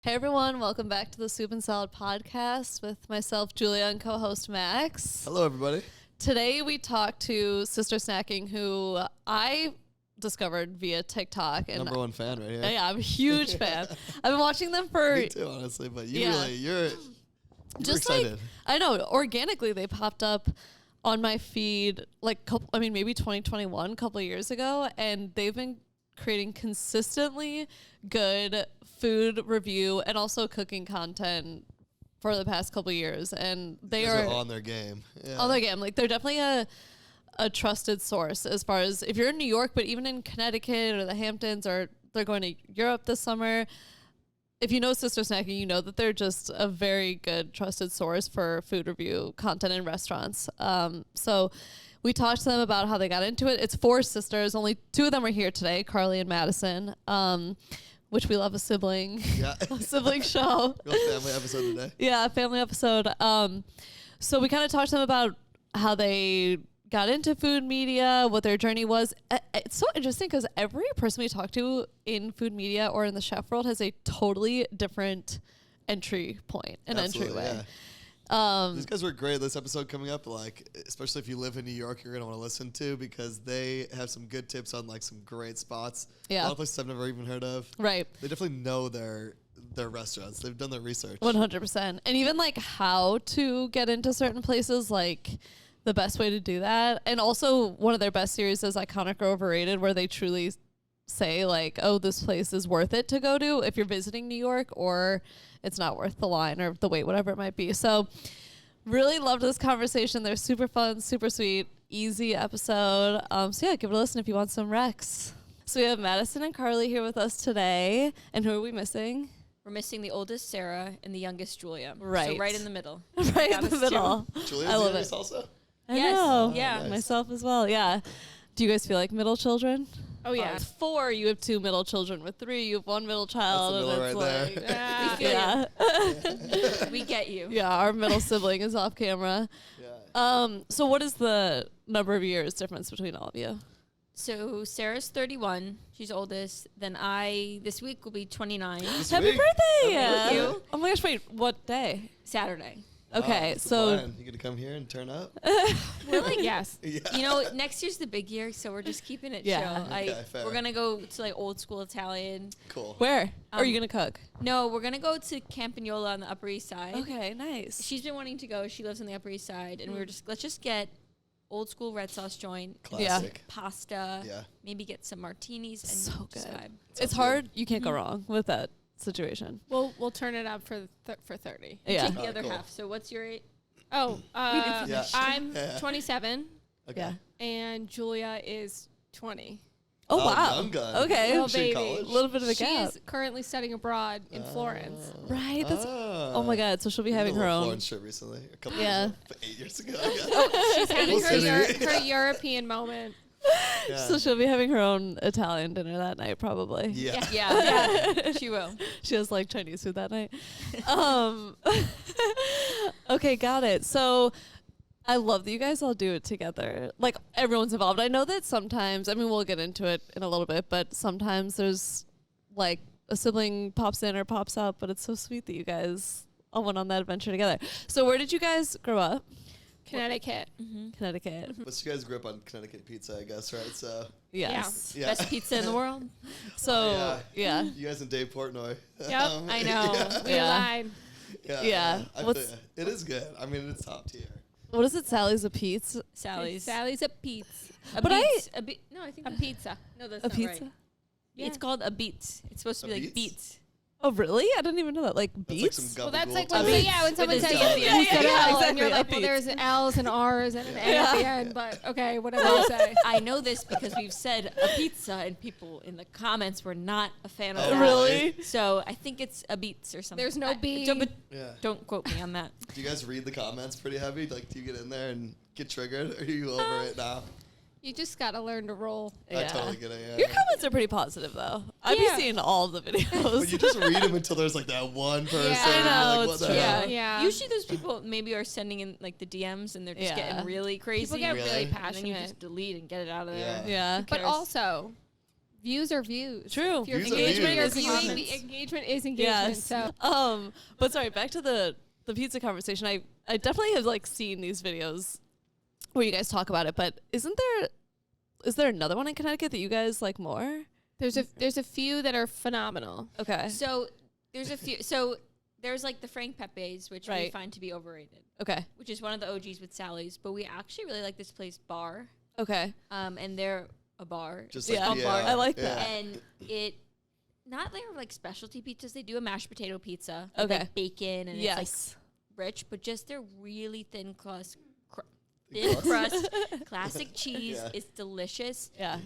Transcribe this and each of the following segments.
Hey everyone, welcome back to the Soup and Salad podcast with myself, Julia, and co-host Max. Hello, everybody. Today we talked to Sister Snacking, who I discovered via TikTok. And Number one fan right here. Yeah, I'm a huge fan. I've been watching them for... Me too, honestly, but you're just excited. like, I know, organically they popped up on my feed maybe 2021, a couple of years ago, and they've been creating consistently good food review and also cooking content for the past couple of years, and they are on their game. Yeah. On their game. Like, they're definitely a trusted source as far as if you're in New York, but even in Connecticut or the Hamptons, or they're going to Europe this summer. If you know Sister Snacking, you know that they're just a very good trusted source for food review content in restaurants. So we talked to them about how they got into it. It's 4 sisters. Only 2 of them are here today, Carly and Madison, which we love, a sibling show. Real family episode today. Yeah, family episode. So we kind of talked to them about how they got into food media, what their journey was. It's so interesting because every person we talk to in food media or in the chef world has a totally different entry point and entryway. Yeah. These guys were great. This episode coming up, especially if you live in New York, you're going to want to listen to, because they have some good tips on some great spots. Yeah. A lot of places I've never even heard of. Right. They definitely know their restaurants. They've done their research. 100%. And even how to get into certain places, the best way to do that. And also one of their best series is Iconic or Overrated, where they truly say oh, this place is worth it to go to if you're visiting New York, or it's not worth the line or the wait, whatever it might be. So really loved this conversation. They're super fun, super sweet, easy episode. So yeah, give it a listen if you want some recs. So we have Madison and Carly here with us today. And who are we missing? We're missing the oldest, Sarah, and the youngest, Julia. Right. So right in the middle. Right in the middle. Julia's I love youngest it. also? I Yes. know. Yeah. Nice. Myself as well. Yeah. Do you guys feel like middle children? Oh, yeah. With 4, you have 2 middle children. With 3, you have 1 middle child. That's the middle and right it's there. yeah. We get you. Yeah, our middle sibling is off camera. Yeah. So what is the number of years difference between all of you? So Sarah's 31. She's oldest. Then I, this week, will be 29. Happy week. birthday! Happy birthday. Oh my gosh, wait, what day? Saturday. Okay, What's the so plan? You gonna come here and turn up? Really? Yes. Yeah. Next year's the big year, so we're just keeping it Yeah. chill. Okay, fair. We're going to go to old school Italian. Cool. where? Are you gonna cook? No, we're going to go to Campagnola on the Upper East Side. Okay, nice. She's been wanting to go. She lives on the Upper East Side. And we were let's just get old school red sauce joint. Classic. Pasta. Yeah. Maybe get some martinis and So just good. vibe. It's hard. You can't go wrong with that situation. We'll turn it up for 30. Yeah. Take the other cool. half. So what's your age? Oh, Yeah. I'm Yeah. 27 Okay. Yeah. and Julia is 20. Oh, Oh, wow. young gun. Okay. Little Is she in baby. college? A little bit of a gap. She's currently studying abroad in Florence. Right. That's. Ah. Oh my God. So she'll be having I did a her little own. Florence trip recently. A couple Yeah. years ago. 8 years ago. She's having We'll her, see. her European moment. Yeah. So she'll be having her own Italian dinner that night, probably. Yeah. Yeah, she will. She has Chinese food that night. Okay, got it. So I love that you guys all do it together. Everyone's involved. I know that sometimes, we'll get into it in a little bit, but sometimes there's a sibling pops in or pops out, but it's so sweet that you guys all went on that adventure together. So where did you guys grow up? Connecticut. Connecticut. But you guys grew up on Connecticut pizza, I guess, right? So, Yes. yeah. Best pizza in the world. So, yeah. You guys in Dave Portnoy. Yep, I know. Yeah. We Yeah. lied. Yeah. I What's- feel it is good. It's top tier. What is it? Sally's a Pete's? Sally's. Sally's a pizza. But No, I think A pizza. No, that's A not pizza? right. Yeah. It's called a beets. It's supposed to A be like Beets? beets. Oh, really? I didn't even know that. That's Beets? Well, that's like gabagool when type. when someone With a says Z at the end. pizza Yeah, L, and you're exactly, like, a well, pizza. there's an L's and R's and an A Yeah. at the end, but okay, whatever you say. I know this because we've said a pizza and people in the comments were not a fan of Oh, that. Really? So I think it's a beets or something. There's no B. Yeah. Don't quote me on that. Do you guys read the comments pretty heavy? Do you get in there and get triggered? Or are you over it now? You just gotta learn to roll. I totally get it, yeah. Your comments are pretty positive, though. I've been Yeah. seeing all of the videos. But you just read them until there's that one person. I and know, you're like, it's what true. the Yeah, hell? yeah. Usually those people maybe are sending in the DMs and they're just Yeah. getting really crazy. People get Really? really And then you passionate. just delete and get it out of there. Yeah. Yeah. But cares? also, views are views. True. If you're Views are engagement, views. you're viewing. Comments. The engagement is engagement. Yes. So But sorry, back to the pizza conversation. I definitely have like seen these videos where you guys talk about it, but is there another one in Connecticut that you guys like more? there's a few that are phenomenal. Okay. So there's a few. So there's like the Frank Pepe's, which we Right. find to be overrated, Okay. which is one of the OGs with Sally's. But we actually really like this place, Bar. Okay. And they're a bar. Just Yeah. like, I like yeah. that. And it, not like specialty pizzas. They do a mashed potato pizza. With Okay. like bacon and it's Yes. like rich, but just their really thin crust. Thin Thin crust, classic cheese. Yeah. It's delicious. Yeah.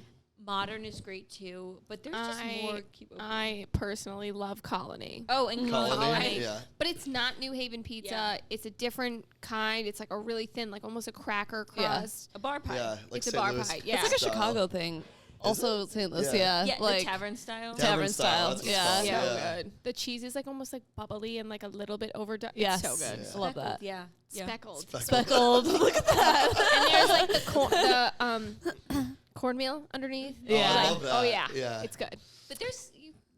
Modern is great too, but there's just more. Keep opening. I personally love Colony. Oh, and Colony, yeah. But it's not New Haven pizza. Yeah. It's a different kind. It's like a really thin, like almost a cracker Yeah. crust. a bar pie. Yeah, like It's a St. bar Louis pie, yeah. It's like a style. Chicago thing. Also St. Louis, Yeah. yeah. Yeah, like the tavern style. Tavern style, That's what's yeah. called, So yeah. good. The cheese is like almost like bubbly and like a little bit overdone. Yes. It's so good. Yeah. I love that. Yeah. Yeah. Speckled. Speckled. Look at that. And there's like the cornmeal underneath. Yeah. I Like, love that. oh yeah. Yeah. It's good. But there's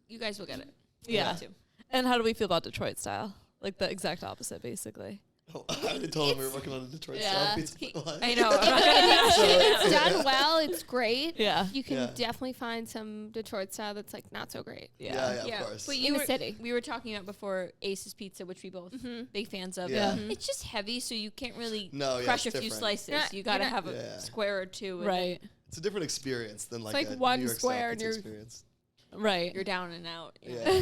you guys will get it. Yeah. Too. And how do we feel about Detroit style? Like the exact opposite, basically. Oh, I already told him we were working on a Detroit Yeah. style pizza. I know. If it's done well, it's great. Yeah. You can Yeah. definitely find some Detroit style that's like not so great. Yeah, of course. But In the city. We were talking about before Ace's Pizza, which we both big fans of. Yeah. Mhm. It's just heavy, so you can't really No, yeah, crush a it's few different. slices. You're not- You got to you're not- have a Yeah. square or two. And Right. It's a different experience than like like a one New York square style and pizza you're- experience. Right. You're down and out. Yeah. Well,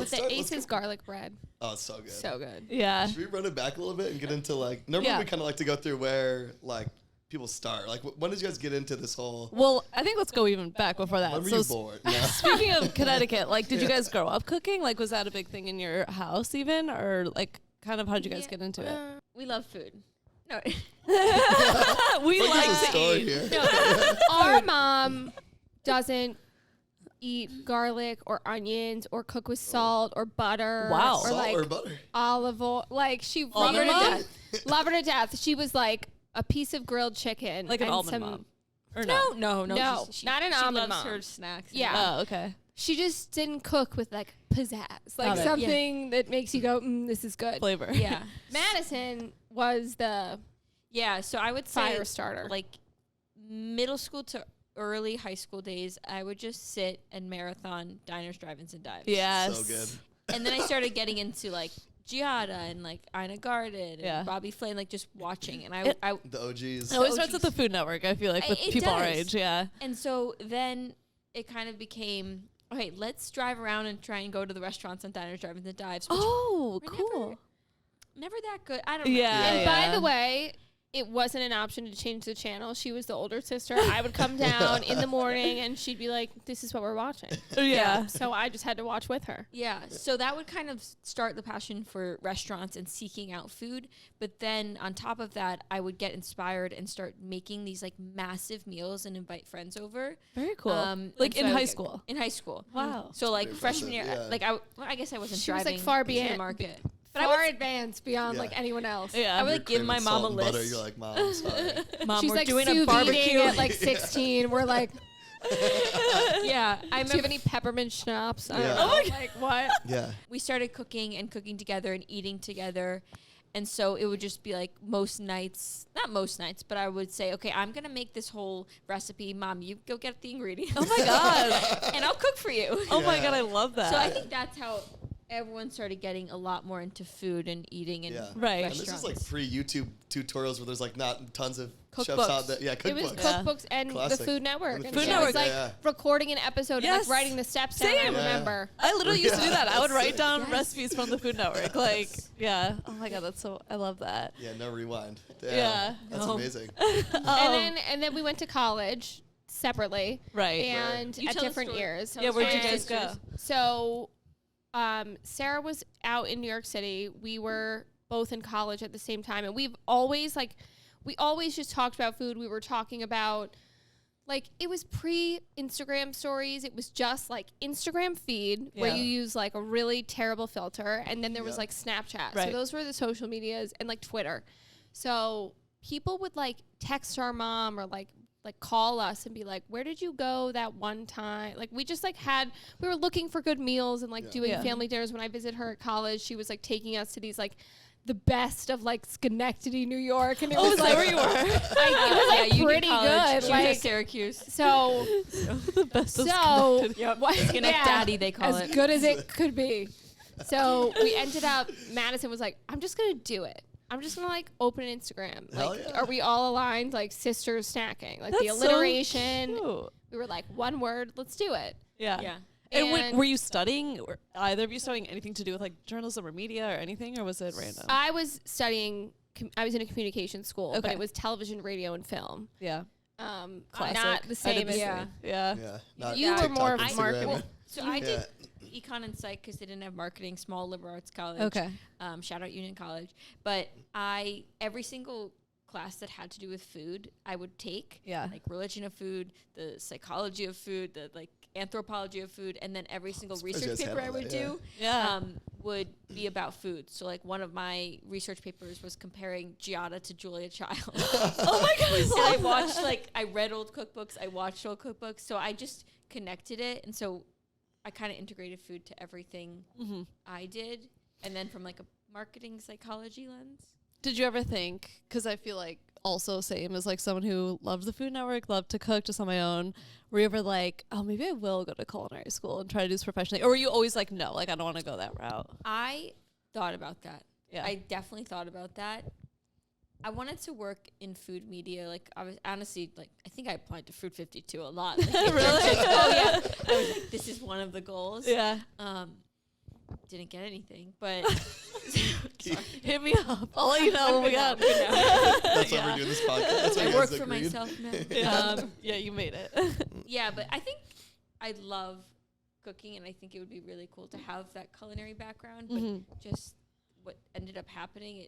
let's The start- let's Ace's go- garlic bread. Oh, it's so good. So good. Yeah. Should we run it back a little bit and get into like? Normally Yeah. we kind of like to go through where like people start. Like, when did you guys get into this whole? Well, I think let's go even back before that. When were So you born? Yeah. speaking of Connecticut, like, did you guys grow up cooking? Like, was that a big thing in your house even? Or like, kind of how'd you guys get into it? We love food. No. We Like, like there's a to story eat. here. Our mom doesn't eat garlic or onions or cook with salt or butter. Wow. Or Salt like or butter? olive oil. Like she love Almond her to mom? death. Love her to death. She was like a piece of grilled chicken. Like an and almond some, mom. Or No, no? no. not an she almond loves mom. her snacks. Yeah. Oh, okay. She just didn't cook with like pizzazz. Like Got it. something that makes you go, this is good. Flavor. Yeah. Madison was the Yeah. So I would say fire starter. like middle school to early high school days, I would just sit and marathon diners, drive-ins, and dives. Yes. So good. And then I started getting into like Giada and like Ina Garden and Yeah. Bobby Flay, like just watching. And It- I The OGs. It always starts OGs. at the Food Network, I feel like, with It people our does. age. Yeah. and so then it kind of became, okay, let's drive around and try and go to the restaurants and diners, drive-ins, and dives. Which Oh, were cool. never that good. I don't know. Yeah. And by the way, it wasn't an option to change the channel. She was the older sister. I would come down in the morning and she'd be like, this is what we're watching. Yeah. So I just had to watch with her. Yeah, so that would kind of start the passion for restaurants and seeking out food. But then on top of that, I would get inspired and start making these like massive meals and invite friends over. Very cool. And Like so in I would high get- school. In high school. Wow. So like Very freshman year, impressive, yeah. like I guess I wasn't She was, driving like, far to the beyond- market. But But I far would, advanced beyond Yeah. like anyone else. Yeah. I would You're like give my craving mom salt a and list. Butter. You're like, Mom, I'm sorry. Mom, She's we're like doing sous a barbecue. videing at like 16. We're like, Yeah, I do you have remember any peppermint schnapps? I don't Yeah. know. Oh Like what? Yeah. we started cooking and cooking together and eating together. And so it would just be like most nights, not most nights, but I would say, okay, I'm going to make this whole recipe. Mom, you go get the ingredients. Oh my God. And I'll cook for you. Oh my Yeah. God, I love that. So I think that's how everyone started getting a lot more into food and eating and Yeah. Right. And this is like pre-YouTube tutorials where there's like not tons of chefs Cookbooks. out there. Yeah, It was cookbooks. Yeah. cookbooks and Classic. the Food Network. And the And Food she Network. was like Yeah. recording an episode and Yes. like writing the steps down. I Same. Yeah. remember. I literally used to do that. I would That's write sick. down Yes. recipes from the Food Network. Like, yeah. Oh my God, that's so, I love that. Yeah, no rewind. Damn. Yeah. That's No. amazing. And then we went to college separately Right. and You at tell the different story. years. Tell Yeah, the where'd story. you guys go? So Sarah was out in New York City. We were both in college at the same time, and we always just talked about food. We were talking about, like, it was pre-Instagram stories. It was just like Instagram feed where Yeah. you use like a really terrible filter, and then there was Yeah. like Snapchat. Right. So those were the social medias, and like Twitter. So people would like text our mom or like like call us and be like, where did you go that one time? Like we just like we were looking for good meals and like doing family dinners. When I visited her at college, she was like taking us to these like the best of like Schenectady, New York, and it was like where you were. It was like pretty good. Like Syracuse. So the best. So Schenectady, they call it. As good as it could be. So we ended up. Madison was like, I'm just gonna do it. I'm just gonna like open an Instagram. Like, are we all aligned? Like sisters snacking. Like the alliteration. So we were like, one word. Let's do it. Yeah. And were you studying, or either of you studying anything to do with like journalism or media or anything, or was it random? I was studying. I was in a communication school, but it was television, radio, and film. Yeah. Classic. Not the same as Yeah. You were more of marketing. So I did econ and psych because they didn't have marketing, small liberal arts college. Okay. Shout out Union College. But every single class that had to do with food, I would take. Yeah. Like religion of food, the psychology of food, the like anthropology of food, and then every single research paper I would do would be about food. So like one of my research papers was comparing Giada to Julia Child. Oh my God. And I read old cookbooks, I watched old cookbooks, so I just connected it, and so I kind of integrated food to everything I did, and then from like a marketing psychology lens. Did you ever think, because I feel like also same as like someone who loved the Food Network, loved to cook just on my own, were you ever like, oh, maybe I will go to culinary school and try to do this professionally? Or were you always like, no, like I don't want to go that route? I thought about that. Yeah. I definitely thought about that. I wanted to work in food media. Like, I was honestly, like, I think I applied to Food 52 a lot. Like, Really? I was like, this is one of the goals. Yeah. Didn't get anything, but Hit me up. I'll let you know when we got. That's why we're doing this podcast. That's why I you work guys for agreed. myself now. Yeah, you made it. Yeah, but I think I love cooking, and I think it would be really cool to have that culinary background. But just what ended up happening,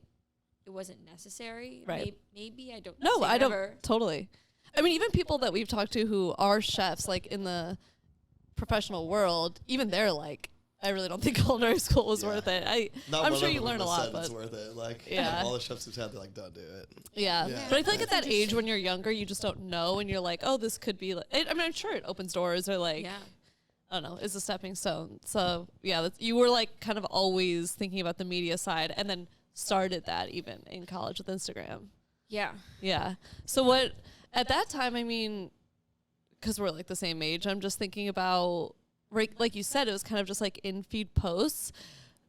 it wasn't necessary. Right. Maybe I don't. No, I don't. Never. Totally. I mean, even people that we've talked to who are chefs, like in the professional world, even they're like, I really don't think culinary school was worth it. I'm sure you learn a lot, but it's worth it. Like, all the chefs we've had, they're like, don't do it. Yeah. But I feel like at that age when you're younger, you just don't know, and you're like, oh, this could be. Like, I mean, I'm sure it opens doors, or like, I don't know, is a stepping stone. So yeah, you were like kind of always thinking about the media side, and then started that even in college with Instagram. Yeah. Yeah. So what at that time? I mean, because we're like the same age, I'm just thinking about. Like you said, it was kind of just like in feed posts,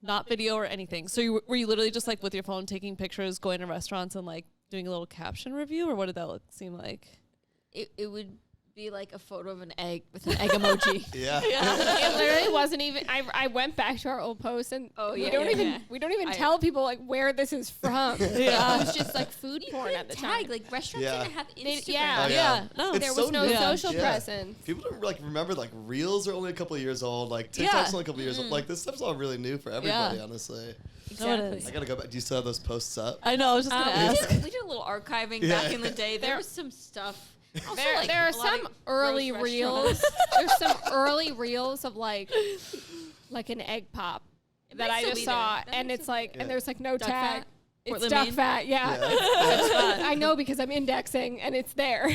not video or anything. So were you literally just like with your phone taking pictures, going to restaurants and like doing a little caption review, or what did that seem like? It would be like a photo of an egg with an egg emoji. It literally wasn't even. I went back to our old posts, and we don't even tell people like where this is from. It was just like food porn at the time. Like restaurants didn't have Instagram. No, there was no social presence. People don't like remember like Reels are only a couple of years old. Like TikTok's only a couple of years old. Like this stuff's all really new for everybody, honestly. Exactly. I gotta go back. Do you still have those posts up? I know. I was just gonna ask. We did a little archiving back in the day. There was some stuff. Also, there are some early reels. There's some early reels of like an egg pop that I just saw, and it's like, and there's like no duck tag. Fat? It's duck fat, I know because I'm indexing, and it's there.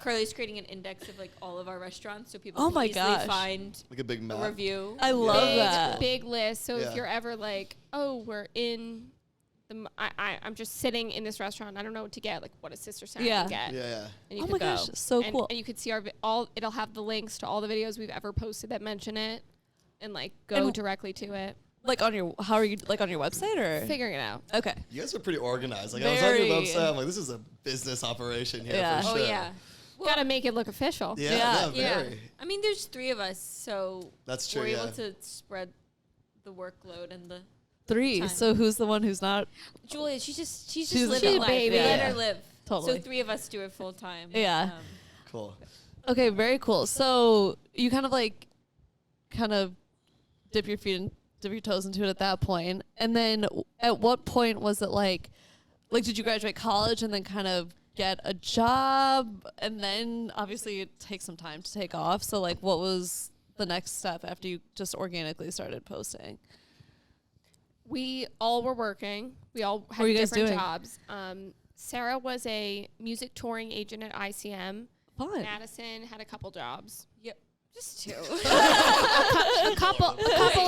Carly's creating an index of like all of our restaurants, so people Oh can my easily gosh. find Like a big map. a review. I love that. Big list. So if you're ever like, oh, we're in. I'm just sitting in this restaurant. I don't know what to get. Like, what does Sister Sam get? Yeah. And you Oh could my go. gosh, so and, cool. And you could see it'll have the links to all the videos we've ever posted that mention it, and like go directly to it. Like on your, how are you, like on your website or? Figuring it out. Okay. You guys are pretty organized. Like I was on your website, I'm like, this is a business operation here for sure. Oh yeah. Gotta make it look official. Yeah. Very. I mean, there's 3 of us, so That's true. we're able to spread the workload and the 3. time. So who's the one who's not? Julia. She's just She's living a life. baby. Let Yeah. her live. Totally. So 3 of us do it full time. Yeah. Cool. Okay, very cool. So you kind of dip your toes into it at that point. And then at what point was it like did you graduate college and then kind of get a job? And then obviously it takes some time to take off. So like what was the next step after you just organically started posting? We all were working. We all were had you guys different doing? jobs. Sarah was a music touring agent at ICM. Fun. Madison had a couple jobs. Yep. Just 2. A couple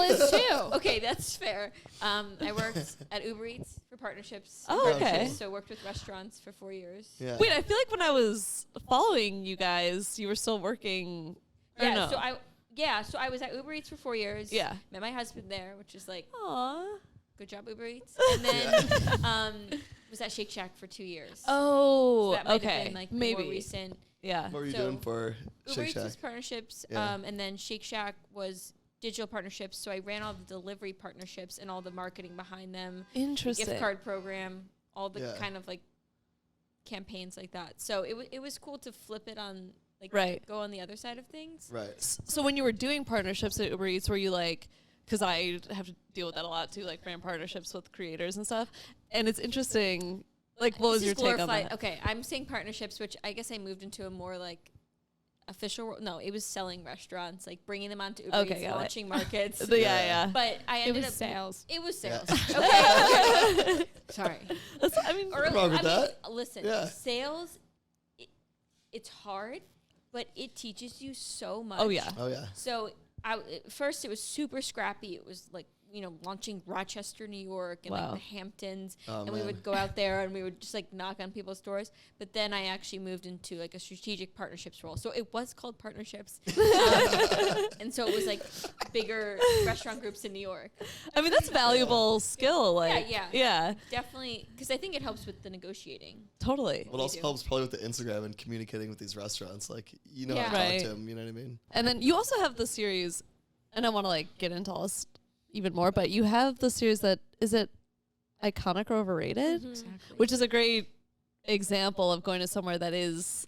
is 2. Okay, that's fair. I worked at Uber Eats for partnerships. Oh, okay. So worked with restaurants for 4 years. Yeah. Wait, I feel like when I was following you guys, you were still working. Yeah. No? So I was at Uber Eats for 4 years. Yeah. Met my husband there, which is like, Aww. good job, Uber Eats. And then was at Shake Shack for 2 years. Oh, So that might have okay. been, like, the Maybe. more recent. Yeah. What were you So doing for Uber Shake Eats Shack? was partnerships, Yeah. and then Shake Shack was digital partnerships. So I ran all the delivery partnerships and all the marketing behind them. Interesting. Gift card program, all the Yeah. kind of like campaigns like that. So it was cool to flip it on, like Right. go on the other side of things. Right. So when you were doing partnerships at Uber Eats, were you like, because I have to deal with that a lot too, like brand partnerships with creators and stuff. And it's interesting. Like, what was This your is take on glorified- that? Okay, I'm saying partnerships, which I guess I moved into a more like official. No, it was selling restaurants, like bringing them onto Uber Okay, Eats, got it. launching markets. Yeah. But I It ended was up sales. It was Yeah. sales. Okay. Sorry. I mean, Nothing wrong with that. Listen, Yeah. sales, it's hard, but it teaches you so much. oh yeah. Oh yeah. So at first it was super scrappy. It was like, launching Rochester, New York, and Wow. like the Hamptons. Oh, and we man. would go out there and we would just like knock on people's doors. But then I actually moved into like a strategic partnerships role. So it was called partnerships. And so it was like bigger restaurant groups in New York. I mean, that's valuable skill. Like, yeah. Yeah, Definitely, because I think it helps with the negotiating. totally. Well, it also do. helps probably with the Instagram and communicating with these restaurants. Like, you know how to Right. talk to them. You know what I mean? And then you also have the series, and I want to like get into all this even more, but you have the series that, is it iconic or overrated? Exactly. Which is a great example of going to somewhere that has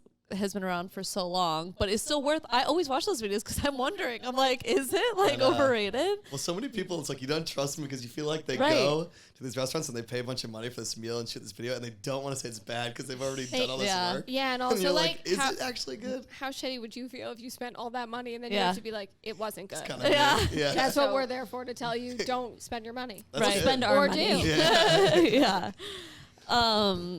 been around for so long, but is still worth. I always watch those videos because I'm wondering. I'm like, is it like know. overrated? Well, so many people, it's like you don't trust them because you feel like they Right. go to these restaurants and they pay a bunch of money for this meal and shoot this video, and they don't want to say it's bad because they've already done all this Yeah. work. Yeah, and And also you're like, is how, it actually good? how shitty would you feel if you spent all that money and then you Yeah. have to be like, it wasn't good? It's kind of Yeah. yeah. That's what So- we're there for, to tell you, don't spend your money. That's Right. good. Spend our Or money. do. Yeah. Yeah.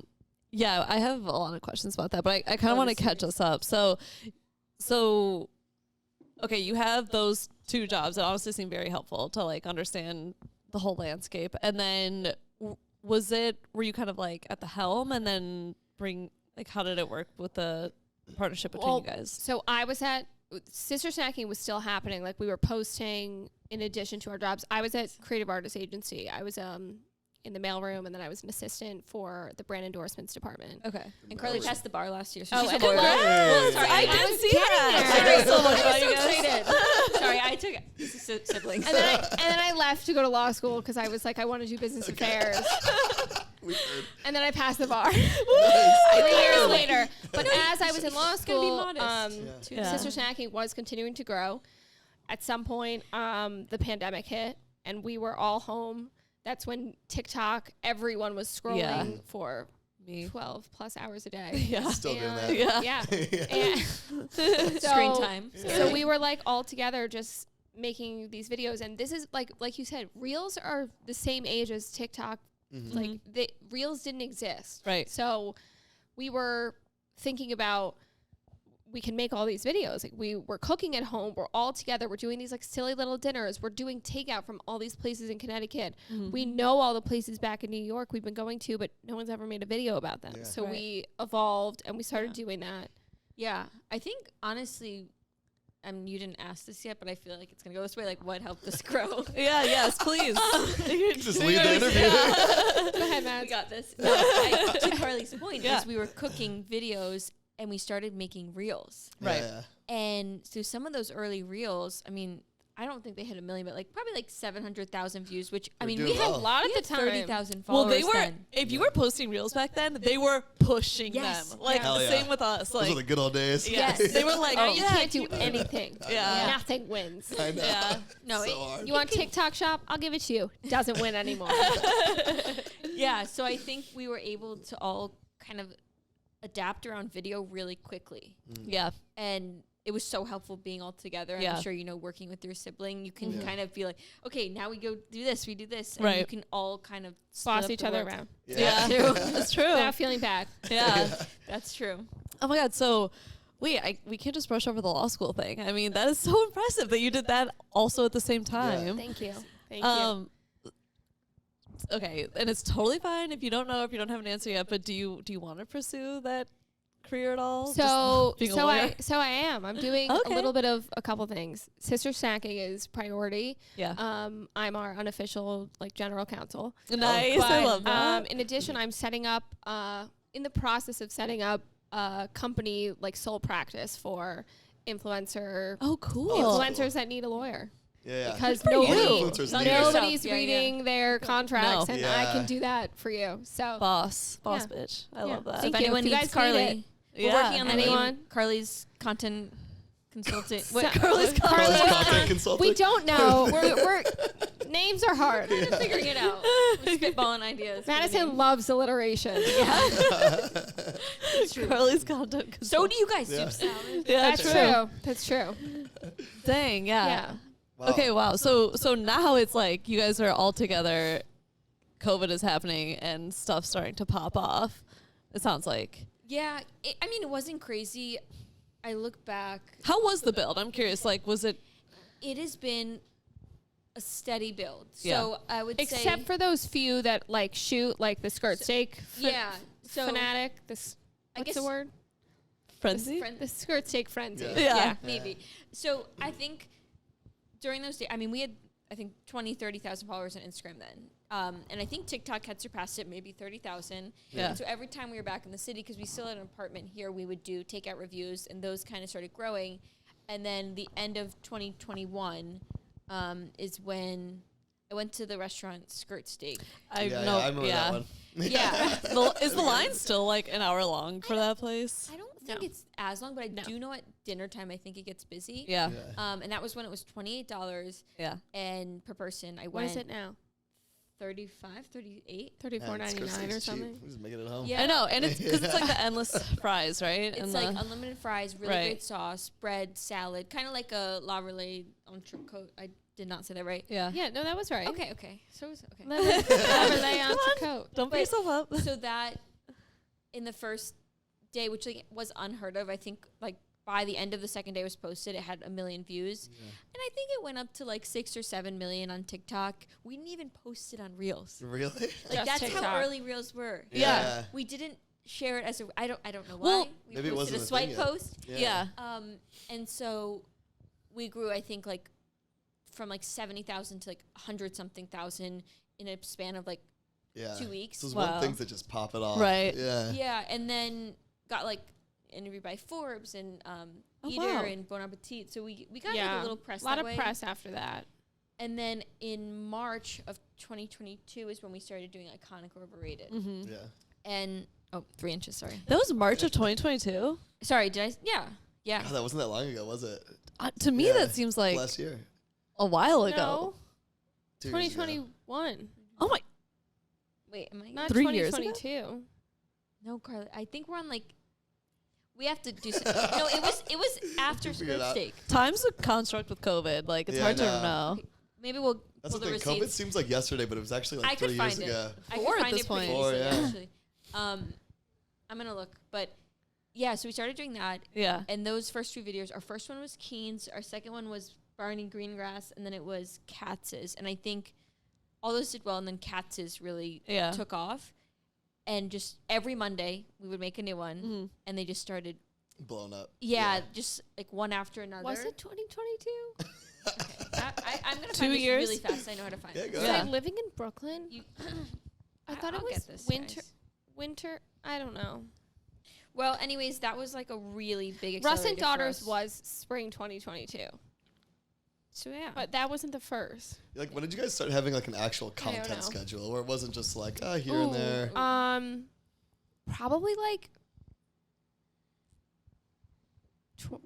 Yeah, I have a lot of questions about that, but I kind of Oh, want to the catch us up. So, okay, you have those 2 jobs that honestly seem very helpful to like understand the whole landscape. And then were you kind of like at the helm and then how did it work with the partnership between you guys? So I was at Sister Snacking was still happening. Like, we were posting in addition to our jobs. I was at Creative Artist Agency. I was in the mailroom, and then I was an assistant for the brand endorsements department. Okay. And Carly passed the bar last year. So Oh, she's a and lawyer. Hey. Sorry, I I did was see getting that. there. I know so much I about was you so guys. excited. Sorry, I took this is siblings. And then I left to go to law school because I was like, I want to do business affairs. We heard. And then I passed the bar Nice. 3 years later. But as I was in law Just gotta be school, modest. Yeah. Sister Snacking was continuing to grow. At some point, the pandemic hit, and we were all home. That's when TikTok, everyone was scrolling Yeah. for Me. 12 plus hours a day. Yeah. Still doing And- that. Yeah. Yeah. And Screen time. So we were like all together just making these videos, and this is like you said, Reels are the same age as TikTok. Mm-hmm. Like Reels didn't exist. Right. So we were thinking about, we can make all these videos. Like, we were cooking at home. We're all together. We're doing these like silly little dinners. We're doing takeout from all these places in Connecticut. We know all the places back in New York we've been going to, but no one's ever made a video about them. Yeah. So Right. we evolved and we started doing that. Yeah, I think honestly, you didn't ask this yet, but I feel like it's gonna go this way. Like, what helped us grow? Yeah, yes, please. Just lead the interview. Go ahead, Matt. We got this. No, to Carly's point, Yeah. is we were cooking videos and we started making reels. Right. Yeah. And so some of those early reels, I mean, I don't think they hit 1 million, but like probably like 700,000 views, which I They're mean, doing we had well. A lot we at had the time. 30,000 Well, followers they were. then. If you were posting reels back then, they were pushing Yes. them. Like Hell yeah. same with us. Those Like are the good old days. yes, Yes. they were like, Oh, oh, you yeah, can't do keep- anything. Yeah. Nothing wins. I know. Yeah. No, So it- hard. You want TikTok shop? I'll give it to you. Doesn't win anymore. Yeah, so I think we were able to all kind of adapt around video really quickly. Yeah. And it was so helpful being all together. And I'm sure, working with your sibling, you can kind of be like, okay, now we go do this, we do this. And you can all kind of boss each other around. Yeah. That's true. Without feeling bad. Yeah. That's true. Oh my God. So we can't just brush over the law school thing. I mean, that is so impressive that you did that also at the same time. Yeah. Thank you. Thank you. Okay. And it's totally fine if you don't know, if you don't have an answer yet, but do you want to pursue that career at all? So I am. I'm doing a little bit of a couple things. Sister Snacking is priority. Yeah. I'm our unofficial general counsel. Nice. I love that. In addition, I'm setting up in the process of setting up a company sole practice for influencer. Oh, cool. Influencers that need a lawyer. Yeah. Because nobody's reading their contracts, and I can do that for you. So boss bitch. I love that. So if anyone needs Carly, we're working on the name. Carly's content consultant. Carly's content consultant. We don't know. We're names are hard. We're figuring it out. We're spitballing ideas. Madison loves alliteration. Carly's content consultant. So do you guys. Yeah, That's true. Dang, yeah. Wow. Okay, wow. So now it's like you guys are all together. COVID is happening and stuff starting to pop off. It sounds like. Yeah, it wasn't crazy. I look back. How was the build? I'm curious. Was it? It has been a steady build. Yeah. So I would say, except for those few that shoot the skirt steak. So fanatic. What's the word? Frenzy. The skirt steak frenzy. Yeah. Maybe. So I think during those days, we had 30,000 followers on Instagram then. And I think TikTok had surpassed it, maybe 30,000. Yeah. And so every time we were back in the city, because we still had an apartment here, we would do takeout reviews, and those kind of started growing. And then the end of 2021 is when I went to the restaurant Skirt Steak. I remember that one. Yeah. Is the line still an hour long for that place? I don't think it's as long, but I do know at dinner time I think it gets busy. Yeah. And that was when it was $28. Yeah. And per person, I went. What is it now? 35, 38, $34.99 or something. We're just making it home. Yeah. I know, and it's because it's the endless fries, right? It's unlimited fries, really great sauce, bread, salad, kind of like a La Relais entrecote. I did not say that right. Yeah, no, that was right. Okay. So it was okay. La Relais entrecote. Don't beat yourself up. So that in the first day, which was unheard of, I think by the end of the second day it was posted, it had 1 million views. Yeah. And I think it went up to 6 or 7 million on TikTok. We didn't even post it on Reels. Really? That's TikTok. how early Reels were. Yeah. We didn't share it as I don't know why. Well, we maybe posted it wasn't a swipe post. Yeah. And so we grew, I think, from 70,000 to 100-something thousand in a span of 2 weeks. So it's one thing that just pop it off. Right. Yeah. Yeah, and then got interviewed by Forbes and Eater and Bon Appetit. So we got a little press. A lot of press after that. And then in March of 2022 is when we started doing Iconic or Overrated. Mm-hmm. Yeah. And 3 inches. Sorry. That was March of 2022. Sorry, did I? Yeah. God, that wasn't that long ago, was it? To me, that seems like last year, a while ago. No. 2021. Oh my! Wait, am I not 3 years 2022? No, Carly. I think we're on we have to do something. No, it was after Skirt Steak. Time's a construct with COVID. It's hard to know. Okay, maybe we'll. That's pull the thing. receipts. COVID seems like yesterday, but it was actually 3 years ago. I Four could at find this it point. pretty Four, easily, yeah. actually. I'm gonna look, but yeah. So we started doing that. Yeah. And those first 2 videos, our first one was Keen's, our second one was Barney Greengrass, and then it was Katz's. And I think all those did well, and then Katz's really took off. And just every Monday we would make a new one, and they just started blown up. Yeah, just one after another. Was it 2022? Okay. I'm gonna 2 find years? this really fast. I know how to find it. Go Was ahead. I living in Brooklyn? I thought I'll it was get this, winter. guys. Winter. I don't know. Well, anyways, that was a really big. Russ and accelerator for Daughters us. was spring 2022, So yeah, but that wasn't the first. When did you guys start having an actual content know. schedule, where it wasn't just here and there? Probably Too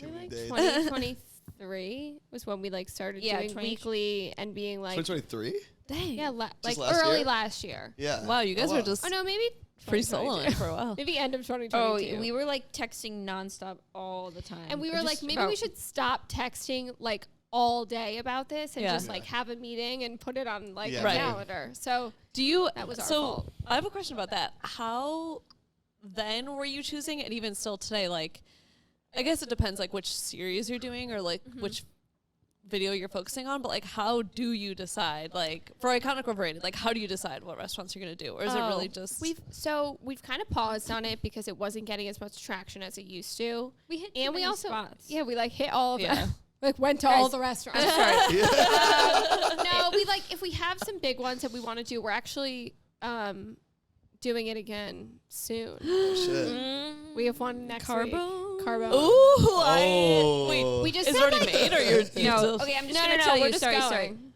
many days. 2023 was when we started doing weekly and being 2023? Dang. yeah, Just early year? last year. Yeah. Wow, you guys were just. Oh no, maybe free soloing for a while. Maybe end of 2022. Oh, we were like texting nonstop all the time. And we were like, maybe we should stop texting like all day about this and just like have a meeting and put it on like a calendar. So that was our fault. I have a question about that. How then were you choosing, and even still today, like, I guess it depends like which series you're doing or like which video you're focusing on, but like how do you decide, like for Iconic Overrated, like how do you decide what restaurants you're gonna do, or is it really just we've kind of paused on it because it wasn't getting as much traction as it used to. We hit and we also spots. we like hit all of them. Like went to all the restaurants. No, we like if we have some big ones that we want to do, we're actually doing it again soon. Shit. We have one next week. Carbo. Ooh, we just is it already made, or you're no? Okay, I'm just gonna tell you. Sorry. Going.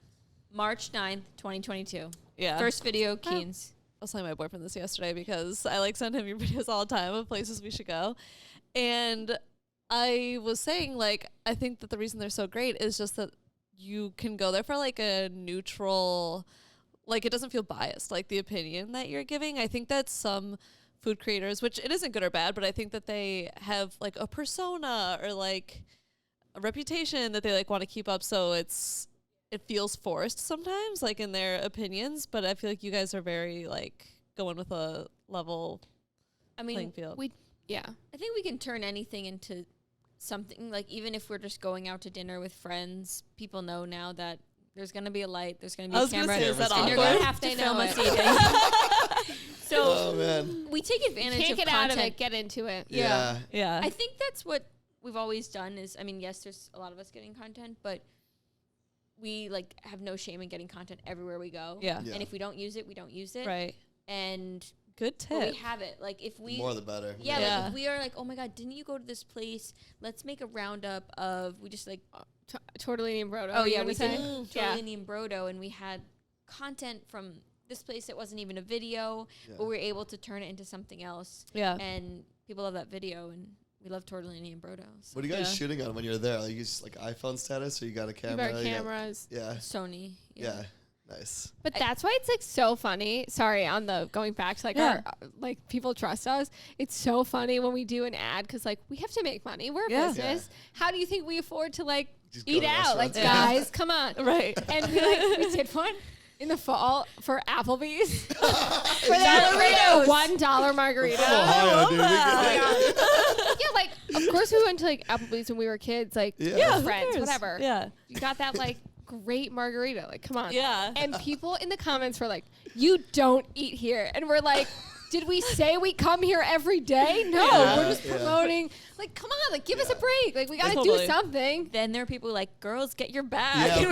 March 9th, 2022. Yeah. First video, Keen's. I was telling my boyfriend this yesterday because I like send him your videos all the time of places we should go, and I was saying like I think that the reason they're so great is just that you can go there for like a neutral, like it doesn't feel biased, like the opinion that you're giving. I think that some food creators, which it isn't good or bad, but I think that they have like a persona or like a reputation that they like want to keep up, so it feels forced sometimes, like in their opinions. But I feel like you guys are very like going with a level playing field. I think we can turn anything into something, like even if we're just going out to dinner with friends, people know now that there's going to be a light, there's going to be a camera, and you're going to have to film us eating. So we take advantage of get content. Out of it, get into it. Yeah. I think that's what we've always done is, I mean, yes, there's a lot of us getting content, but we like have no shame in getting content everywhere we go. Yeah. And if we don't use it, we don't use it. Right. And good tip. we have it. Like if we more the better. Yeah. Like if we are like, oh my God, didn't you go to this place? Let's make a roundup of, we just like Tortellini and Brodo. Oh yeah, we did Tortellini and Brodo, and we had content from this place that wasn't even a video, but we were able to turn it into something else. Yeah. And people love that video, and we love Tortellini and Brodo. So. What are you guys shooting on when you're there? Like you just like iPhone status, or you got a camera? We got cameras. Sony. Yeah. Nice. But that's why it's like so funny. Sorry, on the going back to like our like people trust us. It's so funny when we do an ad because like we have to make money. We're a business. How do you think we afford to like just eat out? Like guys, come on. Right. And we did one in the fall for Applebee's for margaritas. $1 margarita. Yeah, like of course we went to like Applebee's when we were kids, like friends, whatever. Yeah. You got that like great margarita, like come on. Yeah. And people in the comments were like, you don't eat here. And we're like, did we say we come here every day? No, we're just promoting. Like, come on, like give us a break. Like we gotta do something. Then there are people like, girls, get your bag.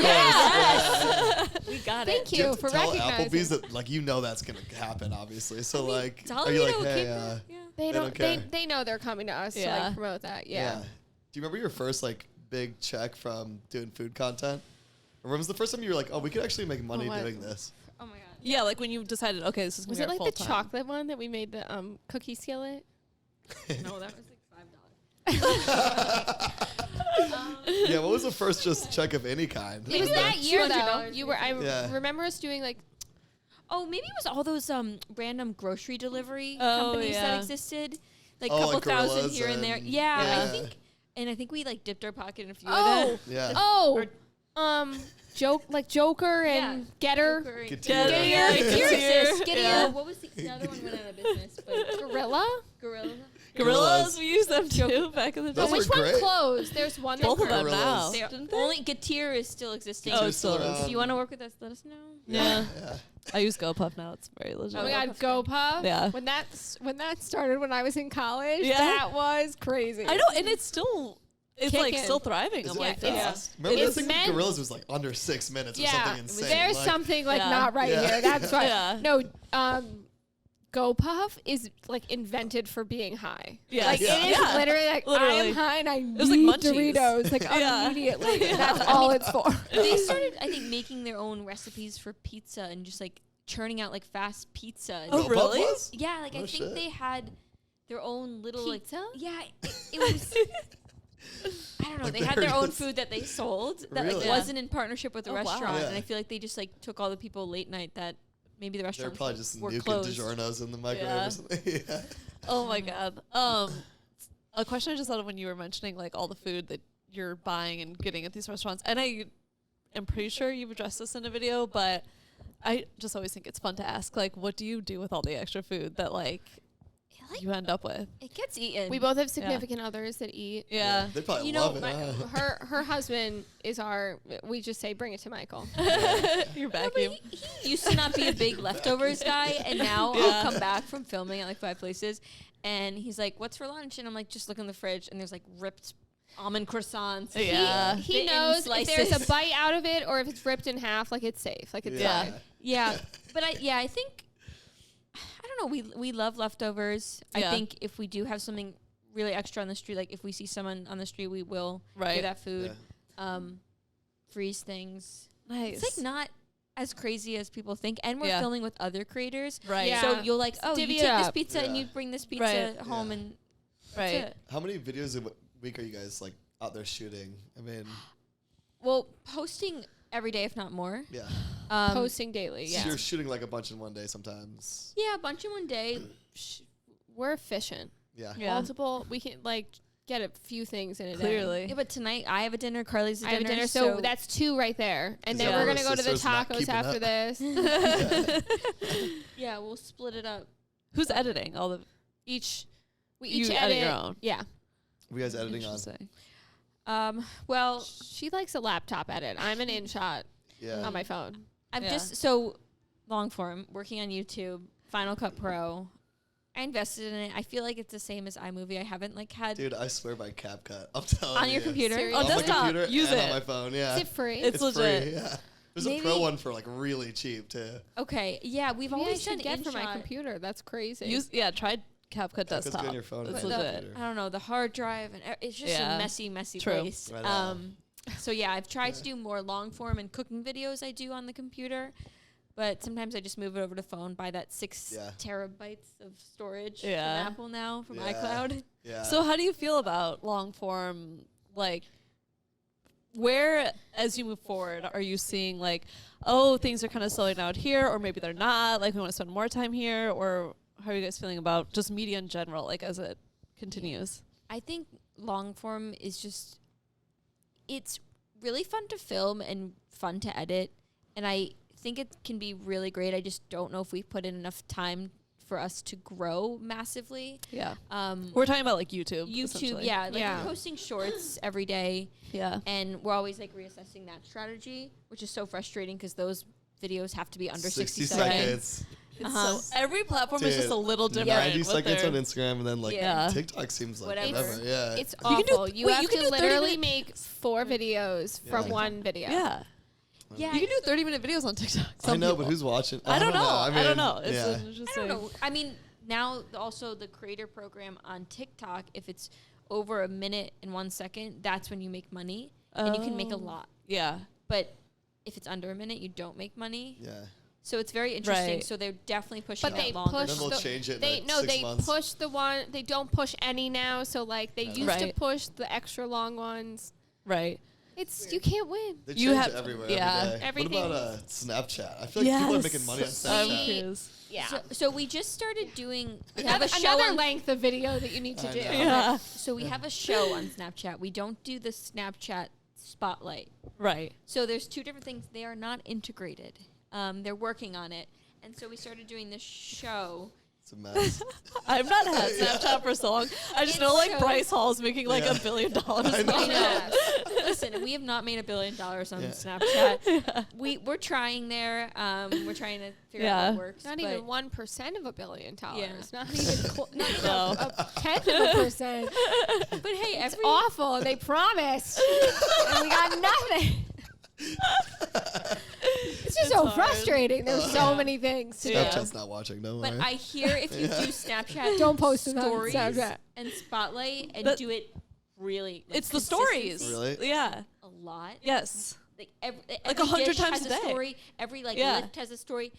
We got Thank you for recognizing. Applebee's that like that's gonna happen, obviously. So like, are you like, hey, they don't care. They know they're coming to us to like promote that. Yeah. Do you remember your first like big check from doing food content? Or when was the first time you were like, oh, we could actually make money doing this? Oh my God. Yeah, like when you decided, okay, this is going to be our full time. Was it like the chocolate one that we made the cookie skillet? No, that was like $5. Yeah, what was the first just check of any kind? It was that year though. I remember us doing like. Oh, maybe it was all those random grocery delivery companies that existed, like a couple thousand here and there. I think we like dipped our pocket in a few of them. Yeah. Joker and Getter. Skittier. What was the other one went out of business? But Gorillas, we used them too back in the day. Those Which were one great. closed? There's one. Both of them Gorillas. now. Only Getir is still existing. Oh, it's still If you want to work with us, let us know. Yeah. I use GoPuff now. It's very legit. Oh my God, GoPuff. Yeah. When that started when I was in college, that was crazy. I know, and it's still. It's like still thriving. Is I'm like, remember this thing with Gorillas was like under 6 minutes or something insane. There's something like not right here. That's why. No, GoPuff is like invented for being high. Yeah. Like it is literally like I am high and I need like Doritos like immediately. That's all it's for. They started, I think, making their own recipes for pizza and just like churning out like fast pizza. Oh, really? Yeah, like I think they had their own little pizza. It was. I don't know. They had their own food that they sold that like wasn't in partnership with the restaurant, and I feel like they just like took all the people late night that maybe the They're restaurants probably just were nuking closed. DiGiorno's in the microwave or something. Yeah. Oh my God. A question I just thought of when you were mentioning like all the food that you're buying and getting at these restaurants, and I am pretty sure you've addressed this in a video, but I just always think it's fun to ask, like, what do you do with all the extra food that like you end up with? It gets eaten. We both have significant others that eat. Yeah. They probably You know, love it. Her husband is we just say, bring it to Michael. Your No, but vacuum. he used to not be a big leftovers guy, and now I'll come back from filming at like 5 places, and he's like, "What's for lunch?" And I'm like, "Just look in the fridge," and there's like ripped almond croissants. Yeah. He bitten knows if there's a slices. bite out of it or if it's ripped in half, like it's safe, like it's Yeah. fine. Yeah, but I think I don't know. We love leftovers. Yeah. I think if we do have something really extra on the street, like if we see someone on the street, we will Right. give that food. Yeah. Freeze things. Nice. It's like not as crazy as people think, and we're Yeah. filming with other creators. Right. Yeah. So you'll like, oh, Divvy you it take this up. pizza and Yeah. you bring this pizza Right. home, Yeah. and Right. that's it. How many videos a week are you guys like out there shooting? I mean, Well, posting every day, if not more. yeah. Posting daily, So yeah. you're shooting like a bunch in one day sometimes. Yeah, a bunch in one day. We're efficient. Yeah. Yeah. Multiple, we can like get a few things in a day. Clearly. Yeah, but tonight I have a dinner. Carly's a I have a dinner, so that's 2 right there. And then Yeah. we're going to Our go to the sister's not tacos keeping after up. this. yeah, we'll split it up. Who's editing all the? We You each edit your own. Yeah. What are you guys editing on? Interesting. Well, She likes a laptop edit. I'm an InShot Yeah. on my phone. I'm Yeah. just so long form working on YouTube. Final Cut Pro. I invested in it. I feel like it's the same as iMovie. I haven't like had Dude, I swear by CapCut. I'm telling on you. your computer. Serious? On On my desktop, computer use and it. on my phone, yeah. Is it free? It's legit. free, yeah. There's Maybe- a pro one for like really cheap too. Okay, yeah, we've Maybe I always should done get for my InShot. computer. That's crazy. Try CapCut CapCut's desktop. good on your phone. It's and But on your legit. computer. I don't know, the hard drive and it's just Yeah. a messy True. place. Right on. So yeah, I've tried to do more long form and cooking videos I do on the computer, but sometimes I just move it over to phone, buy that 6 Yeah. terabytes of storage Yeah. from Apple now from Yeah. iCloud. Yeah. So how do you feel about long form? Like, where as you move forward, are you seeing like, oh, things are kind of slowing down here, or maybe they're not? Like, we want to spend more time here, or how are you guys feeling about just media in general, like as it continues? I think long form is just, it's really fun to film and fun to edit. And I think it can be really great. I just don't know if we put in enough time for us to grow massively. Yeah. Um, We're talking about like YouTube. YouTube, essentially. yeah. Like Yeah. we're posting shorts every day. Yeah. And we're always like reassessing that strategy, which is so frustrating because those videos have to be under 60 seconds. Uh-huh. So every platform is just a Dude, little different. 90 with seconds their- on Instagram and then like Yeah. TikTok seems like Whatever. whatever. Yeah. It's You can do- awful. You wait, have you can to do 30 literally minute- make 4 videos from Yeah. one video. Yeah. Yeah. You can do 30-minute videos on TikTok. I Some know, people. but who's watching? I don't know. I don't mean, know. It's yeah. interesting. I don't know. I mean, now also the creator program on TikTok, if it's over a minute and 1 second, that's when you make money and you can make a Oh. lot. Yeah. But if it's under a minute, you don't make money. Yeah. So it's very interesting. Right. So they're definitely pushing But that they longer. push Then they'll the- change it in They like 6 they months. push the one. They don't push any now. So like they used to Right. push the extra long ones. Right. It's you can't win. They You change have- it everywhere yeah. every day. Everything. What about Snapchat? I feel like people are making money on I'm Snapchat. curious. Yeah. So we just started doing. We have a show Another on, length of video that you need to I do. know. Yeah. So we have a show on Snapchat. We don't do the Snapchat spotlight. Right. So there's 2 different things. They are not integrated. They're working on it. And so we started doing this show. It's a mess. I've not had Snapchat for so long. I just It know like shows- Bryce Hall's making like Yeah. $1 billion. I know. on it. Listen, we have not made $1 billion on Yeah. Snapchat. We're trying there. We're trying to figure out Yeah. what works. Not but even 1% of $1 billion. Yeah. Not even not even No. a tenth of a percent. But hey, It's every awful. They promised, and we got nothing. It's just so hard. frustrating. There's so Yeah. many things to Yeah. Snapchat's not watching. Don't but worry. I hear if you do Snapchat, Don't post them on stories Snapchat. and spotlight and That- do it really. Like, It's the stories. consistency, Really? Yeah. A lot. Yes. Like every 100 dish times has a day. story. Every like Yeah. lift has a story.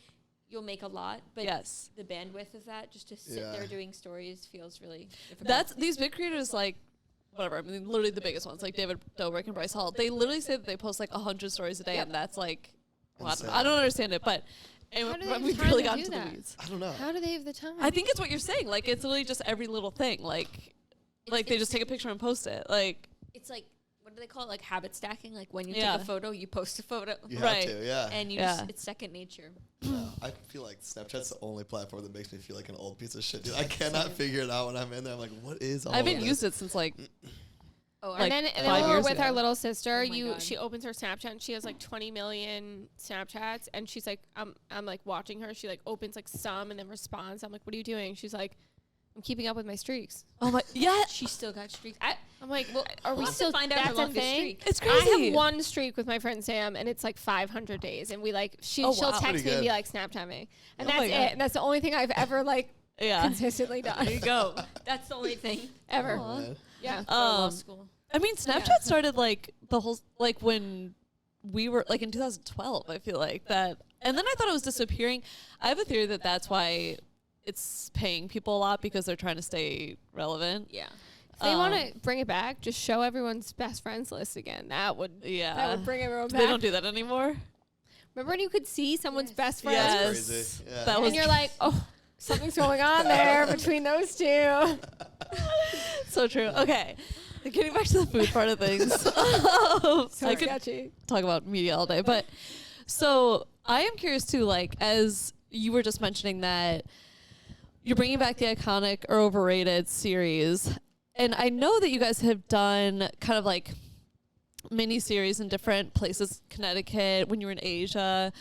You'll make a lot, but Yes. the bandwidth of that just to sit Yeah. there doing stories feels really difficult. That's these big creators like whatever. I mean, literally the biggest ones like David Dobrik and Bryce Hall. They literally say that they post like 100 stories a day, Yep. and that's like well, I Insane. don't understand it, but And How do they have we've time really to gotten do to the that? weeds. I don't know. How do they have the time? I think it's what you're saying. Like, it's literally just every little thing. Like they just take a picture and post it. Like, it's like, what do they call it? Like habit stacking. Like when you Yeah. take a photo, you post a photo. You Right. have to, yeah. And you Yeah. just, it's second nature. I feel like Snapchat's the only platform that makes me feel like an old piece of shit, dude. I cannot figure it out when I'm in there. I'm like, what is all I haven't of used this? it since like Oh, Like, and then 5 when we're years with ago. our little sister, Oh my God. she opens her Snapchat and she has like 20 million Snapchats, and she's like, I'm like watching her. She like opens like some and then responds. I'm like, what are you doing? She's like, I'm keeping up with my streaks. oh my yeah, She's still got streaks. I'm like, well, are we We'll have to still find out her that's a longest thing? streak. it's I crazy. have one streak with my friend Sam, and it's like 500 days, and we like she'll wow. text Pretty me and be good. like Snapchat me, and Oh that's my it. God. And that's the only thing I've ever like yeah. consistently There done you go. That's the only thing. ever. Oh, man. Yeah. Go to law Um, school. I mean, Snapchat started like the whole like when we were like in 2012. I feel like that, and then I thought it was disappearing. I have a theory that that's why it's paying people a lot because they're trying to stay relevant. Yeah. If they want to bring it back, just show everyone's best friends list again. That would bring everyone back. They don't do that anymore. Remember when you could see someone's Yes. best friends? Yes. Crazy. Yeah. That was And you're like, oh, something's going on there between those two. so true. Okay. Getting back to the food part of things. So I could sketchy. talk about media all day, but so I am curious too, like, as you were just mentioning that you're bringing back the iconic or overrated series, and I know that you guys have done kind of like mini series in different places, Connecticut, when you were in Asia,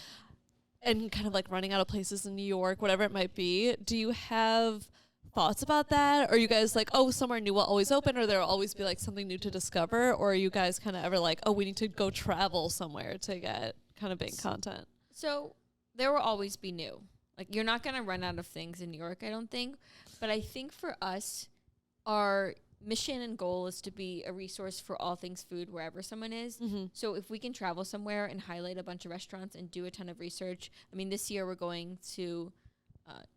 and kind of like running out of places in New York, whatever it might be. Do you have thoughts about that? Or are you guys like, oh, somewhere new will always open, or there'll always be like something new to discover? Or are you guys kind of ever like, oh, we need to go travel somewhere to get kind of big content? So there will always be new. Like, you're not going to run out of things in New York, I don't think. But I think for us, our mission and goal is to be a resource for all things food wherever someone is. Mm-hmm. So if we can travel somewhere and highlight a bunch of restaurants and do a ton of research. I mean, this year we're going to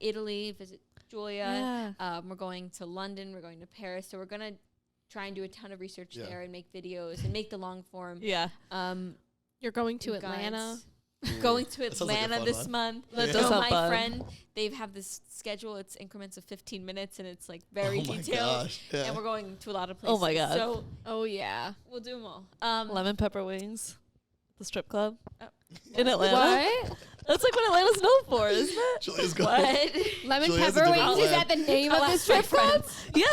Italy, visit Julia. We're going to London. We're going to Paris. So we're going to try and do a ton of research there and make videos and make the long form. Yeah. You're going to guides. Atlanta. Going to That sounds like a Atlanta fun this one. month. That Yeah. does So sound my fun. friend, they have this schedule. It's increments of 15 minutes, and it's like very Oh my detailed. gosh. Yeah. And we're going to a lot of places. Oh my God. So Oh, yeah. we'll do them all. Lemon pepper wings, the strip club Oh. in Atlanta. What? That's like what Atlanta's known for, isn't it? Julia's going. What? Lemon Julie has a pepper different wings? Is plan. that the name of I'll the ask my strip club? Yeah.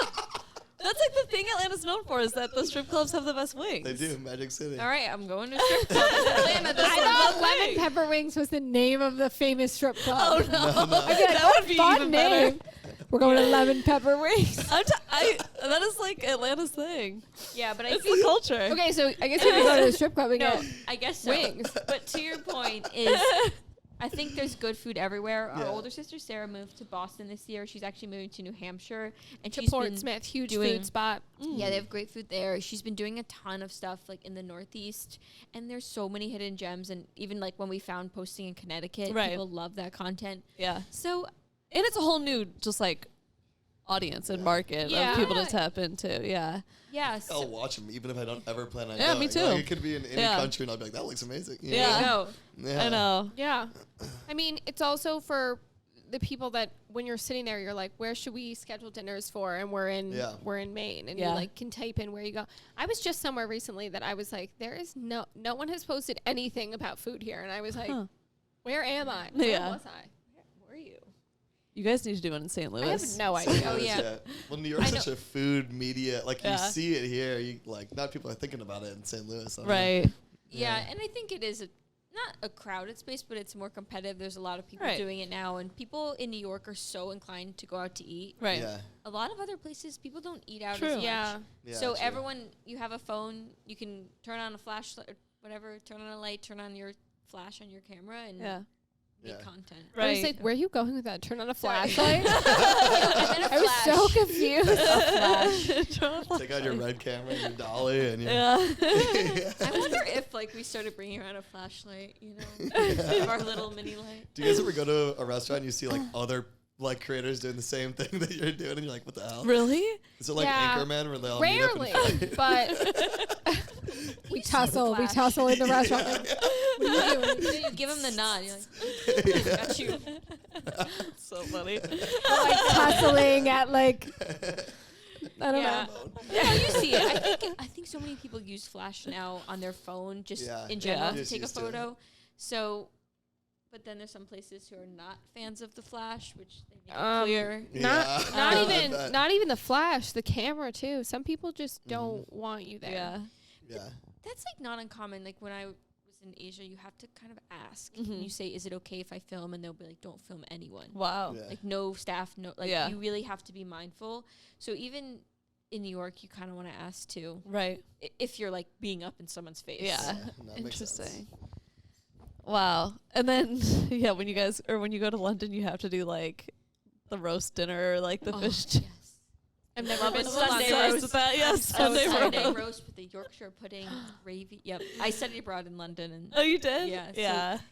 That's like the thing Atlanta's known for, is that the strip clubs have the best wings. They do. Magic City. All right, I'm going to strip club in Atlanta this I month. thought Lemon Pepper Wings was the name of the famous strip club. Oh no, I'd be like, that what would be fun even name. better. We're going to Lemon Pepper Wings. That is like Atlanta's thing. Yeah, but I It's think the culture. Okay, so I guess we could go to the strip club and no, get I guess so. wings. But to your point is, I think there's good food everywhere. Our Yeah. older sister Sarah moved to Boston this year. She's actually moving to New Hampshire, and to she's been Portsmouth, huge doing- food spot. Yeah, they have great food there. She's been doing a ton of stuff like in the Northeast, and there's so many hidden gems. And even like when we found posting in Connecticut, Right. people love that content. Yeah. So And it's a whole new just like audience and market Yeah. of people to tap into. Yeah. yeah, I'll so watch them even if I don't ever plan on Yeah, going. me too. Like, it could be in any Yeah. country, and I'll be like, that looks amazing. You Yeah. know? no, Yeah. I know. Yeah. I mean, it's also for the people that when you're sitting there, you're like, where should we schedule dinners for? And we're in Maine, and you Yeah. like can type in where you go. I was just somewhere recently that I was like, there is no one has posted anything about food here, and I was like, Huh. where am I? Where Yeah. was I? where are you? You guys need to do one in St. Louis. I have no St. idea. Oh, Louis, yeah. Well, New York's I such a food media. Like, Yeah. you see it here. You like, not people are thinking about it in St. Louis. I don't know. Right. Yeah, Yeah. and I think it is not a crowded space, but it's more competitive. There's a lot of people Right. doing it now, and people in New York are so inclined to go out to eat. Right. Yeah. A lot of other places, people don't eat out True. as much. Yeah. Yeah, So true. everyone, you have a phone, you can turn on a flashlight, or whatever, turn on a light, turn on your flash on your camera, and Yeah. make Yeah. content. I was Right. like, where are you going with that? Turn on a Sorry. flashlight. I meant a I was so flash. confused. Take out your red camera and your dolly and your Yeah. I wonder if like we started bringing around a flashlight, you know, our little mini light. Do you guys ever go to a restaurant and you see like other like creators doing the same thing that you're doing, and you're like, what the hell? Really? Is it like Anchorman where they all rarely, meet up but we tussle in the restaurant. What are you doing? You give him the nod. You're like, got you. So funny. Like tussling at like. I don't know. Yeah, you see it. I think so many people use Flash now on their phone, just in general, to take a photo. So, but then there's some places who are not fans of the Flash, which they make it clear. Not even the Flash, the camera too. Some people just don't want you there. Yeah. That's like not uncommon. Like when I was in Asia, you have to kind of ask. And you say, "Is it okay if I film?" And they'll be like, "Don't film anyone." Wow. Like no staff, no. Like you really have to be mindful. So even in New York, you kind of want to ask too, right? If you're like being up in someone's face. Yeah. Interesting. Wow. And then when you go to London, you have to do like the roast dinner or like the fish. Yes. I've never been Sunday roast with that. Yes, Sunday roast with the Yorkshire pudding gravy. Yep, I studied abroad in London, and oh, you did? Yeah. So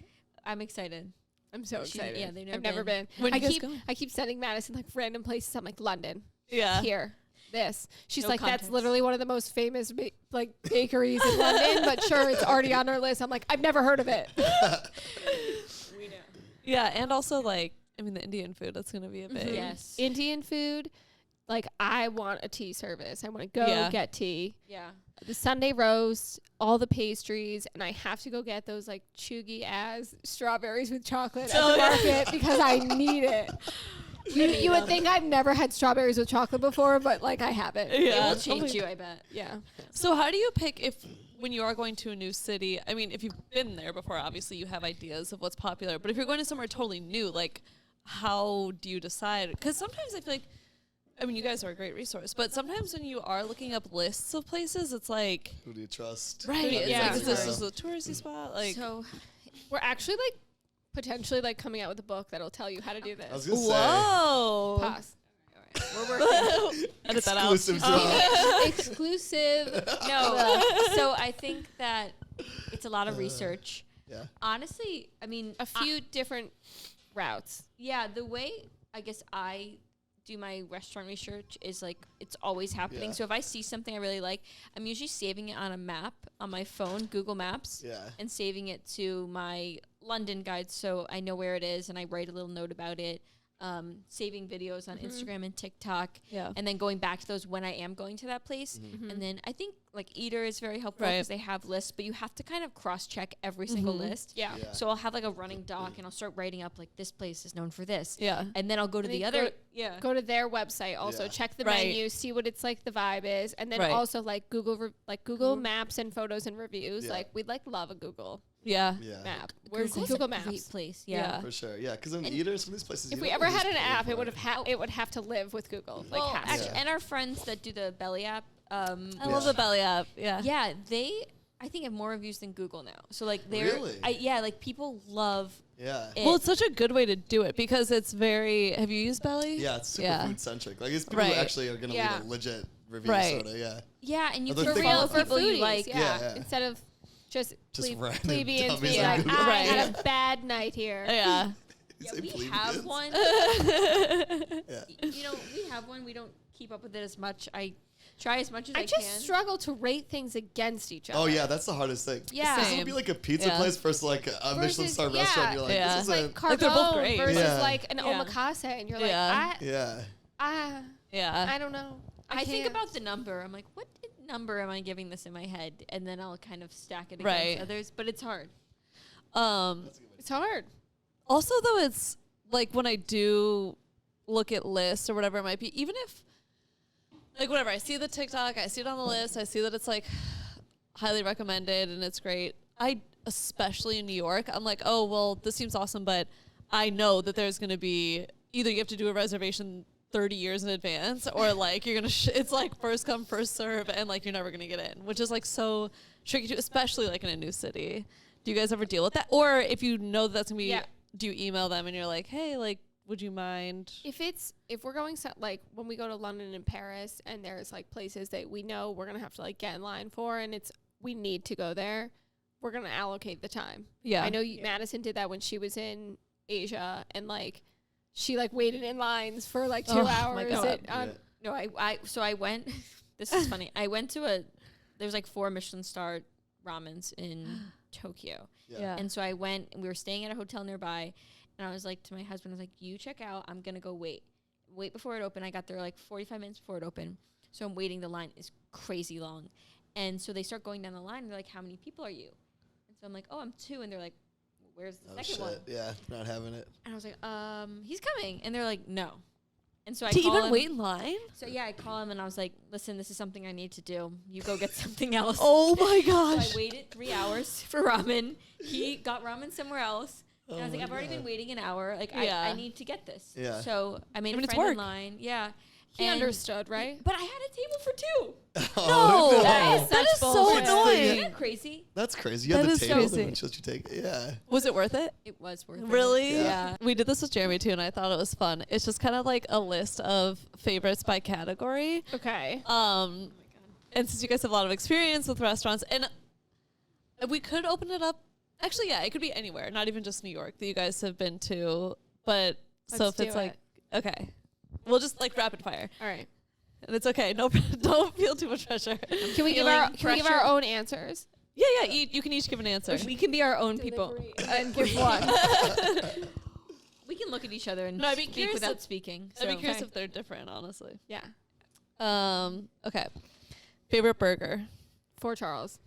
I'm excited. I'm so excited. Yeah, I've never been. I keep sending Madison like random places. I'm like London. Yeah. Here. This. She's like, that's literally one of the most famous bakeries in London, but sure, it's already on our list. I'm like, I've never heard of it. We know. Yeah, and also like, I mean, the Indian food, that's going to be a big. Yes. Indian food. Like, I want a tea service. I want to go get tea. Yeah. The Sunday roast, all the pastries, and I have to go get those like chuggy ass strawberries with chocolate at the market because I need it. You would think I've never had strawberries with chocolate before, but like I haven't. Yeah, it will change you, I bet. Yeah. So how do you pick when you are going to a new city? I mean, if you've been there before, obviously you have ideas of what's popular. But if you're going to somewhere totally new, like how do you decide? Because sometimes I feel like, I mean, you guys are a great resource, but sometimes when you are looking up lists of places, it's like, who do you trust? Right. It's Yeah. like, is this a touristy spot? Like, So we're actually like potentially like coming out with a book that'll tell you how to do this. I was gonna whoa. Pause. We're working. Edit that out. Exclusive drop. Exclusive. No. So I think that it's a lot of research. Yeah. Honestly, I mean, A few different routes. yeah, the way I guess I do my restaurant research is like it's always happening. Yeah. So if I see something I really like, I'm usually saving it on a map on my phone, Google Maps, and saving it to my London guide so I know where it is and I write a little note about it. Saving videos on Instagram and TikTok, and then going back to those when I am going to that place. And then I think like Eater is very helpful because they have lists, but you have to kind of cross-check every single list. Yeah. So I'll have like a running doc and I'll start writing up like this place is known for this. Yeah. And then I'll go to the other. Go to their website also, check the menu, see what it's like the vibe is, and then also like Google Maps and photos and reviews. Like we'd like love a Google map. Where's Google Maps? Great place. Yeah. For sure. Yeah, because in Eater, some of these places. If we ever had an app, it would have to live with Google. Like actually, and our friends that do the Belly app. I love the Belly app. Yeah. Yeah, they I think have more reviews than Google now. So like they're Really? like people love it. Well, it's such a good way to do it because it's very. Have you used Belly? Yeah, it's super food centric. Like it's people who actually are gonna leave a legit review. Sorta. Yeah, and you Other can things follow like people you like. Instead of just random plebeians dummies being on like, Google. I had a bad night here. Yeah. We have one. You know, we have one. We don't keep up with it as much. I try as much as I can. I just struggle to rate things against each other. Oh yeah, that's the hardest thing. Yeah. Because it would be like a pizza place versus like a Michelin star restaurant. You're like, this is like they're both great. versus like an omakase, and you're like, I don't know. I think about the number. I'm like, what number am I giving this in my head? And then I'll kind of stack it against others. But it's hard. It's hard. Also, though, it's like when I do look at lists or whatever it might be, even if, like, whatever, I see the TikTok, I see it on the list, I see that it's, like, highly recommended and it's great. Especially in New York, I'm like, oh, well, this seems awesome, but I know that there's going to be, either you have to do a reservation 30 years in advance or, like, you're going to, it's, like, first come, first serve, and, like, you're never going to get in, which is, like, so tricky, to, especially, like, in a new city. Do you guys ever deal with that? Or if you know that's going to be, do you email them and you're like, hey, like, would you mind? If we're going, like, when we go to London and Paris and there's, like, places that we know we're going to have to, like, get in line for and we need to go there, we're going to allocate the time. Yeah. I know Madison did that when she was in Asia and, like, she like waited in lines for like 2 hours. My God. No, I went. This is funny. I went to there's like 4 Michelin star ramens in Tokyo. Yeah. And so I went, and we were staying at a hotel nearby, and I was like to my husband, I was like, you check out, I'm gonna go wait before it opened. I got there like 45 minutes before it opened, so I'm waiting. The line is crazy long, and so they start going down the line, and they're like, how many people are you? And so I'm like, oh, I'm 2, and they're like, where's the second one? Yeah, not having it. And I was like, he's coming, and they're like, no. And so I to call even him. wait in line? So yeah, I call him, and I was like, listen, this is something I need to do. You go get something else. Oh my So gosh. I waited 3 hours for ramen. He got ramen somewhere else. And I was like, I've already been waiting an hour. Like, I need to get this. Yeah. So I made a it's friend work. in line. Yeah. He understood, right? But I had a table for 2. No, That is so bullshit. annoying. Isn't that crazy? That's crazy. You That had the is table, crazy. then when just you take it. Yeah. Was it worth it? It was worth it. Really? Yeah. We did this with Jeremy too, and I thought it was fun. It's just kind of like a list of favorites by category. Okay. And since you guys have a lot of experience with restaurants, and we could open it up. Actually, yeah, it could be anywhere, not even just New York that you guys have been to. But so Let's if it's do like, okay, we'll just like rapid fire, All right. and it's okay. No, don't feel too much pressure. Can we give our own answers? Yeah, you can each give an answer. We can be our own people. And give one. We can look at each other and No, I'd be speak curious without if- speaking. I'd be So- curious if they're different, honestly. Yeah. Okay. Favorite burger? Fort Charles.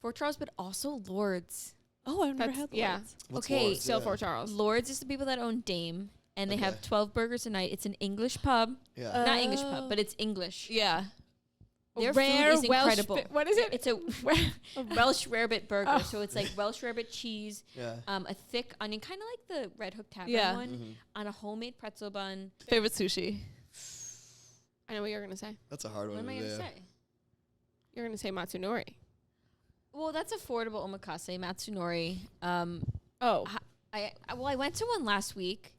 Fort Charles, but also Lord's. Oh, I've never That's- had yeah. Lord's. What's Okay, Lord's? Still Yeah. Fort Charles. Lord's is the people that own Dame, and they have Okay. 12 burgers a night. It's an English pub. Yeah. Not English pub, but it's English. Yeah. Their Rare food is Welsh incredible. what is it? It's a Welsh rarebit burger. Oh. So it's like Welsh rarebit cheese, Yeah. a thick onion, kind of like the Red Hook Tavern Yeah. one, Mhm. on a homemade pretzel bun. Favorite sushi? I know what you're going to say. That's a hard What one am I to going to do. say? You're going to say Matsunori. Well, that's affordable omakase, Matsunori. Oh. I went to one last week,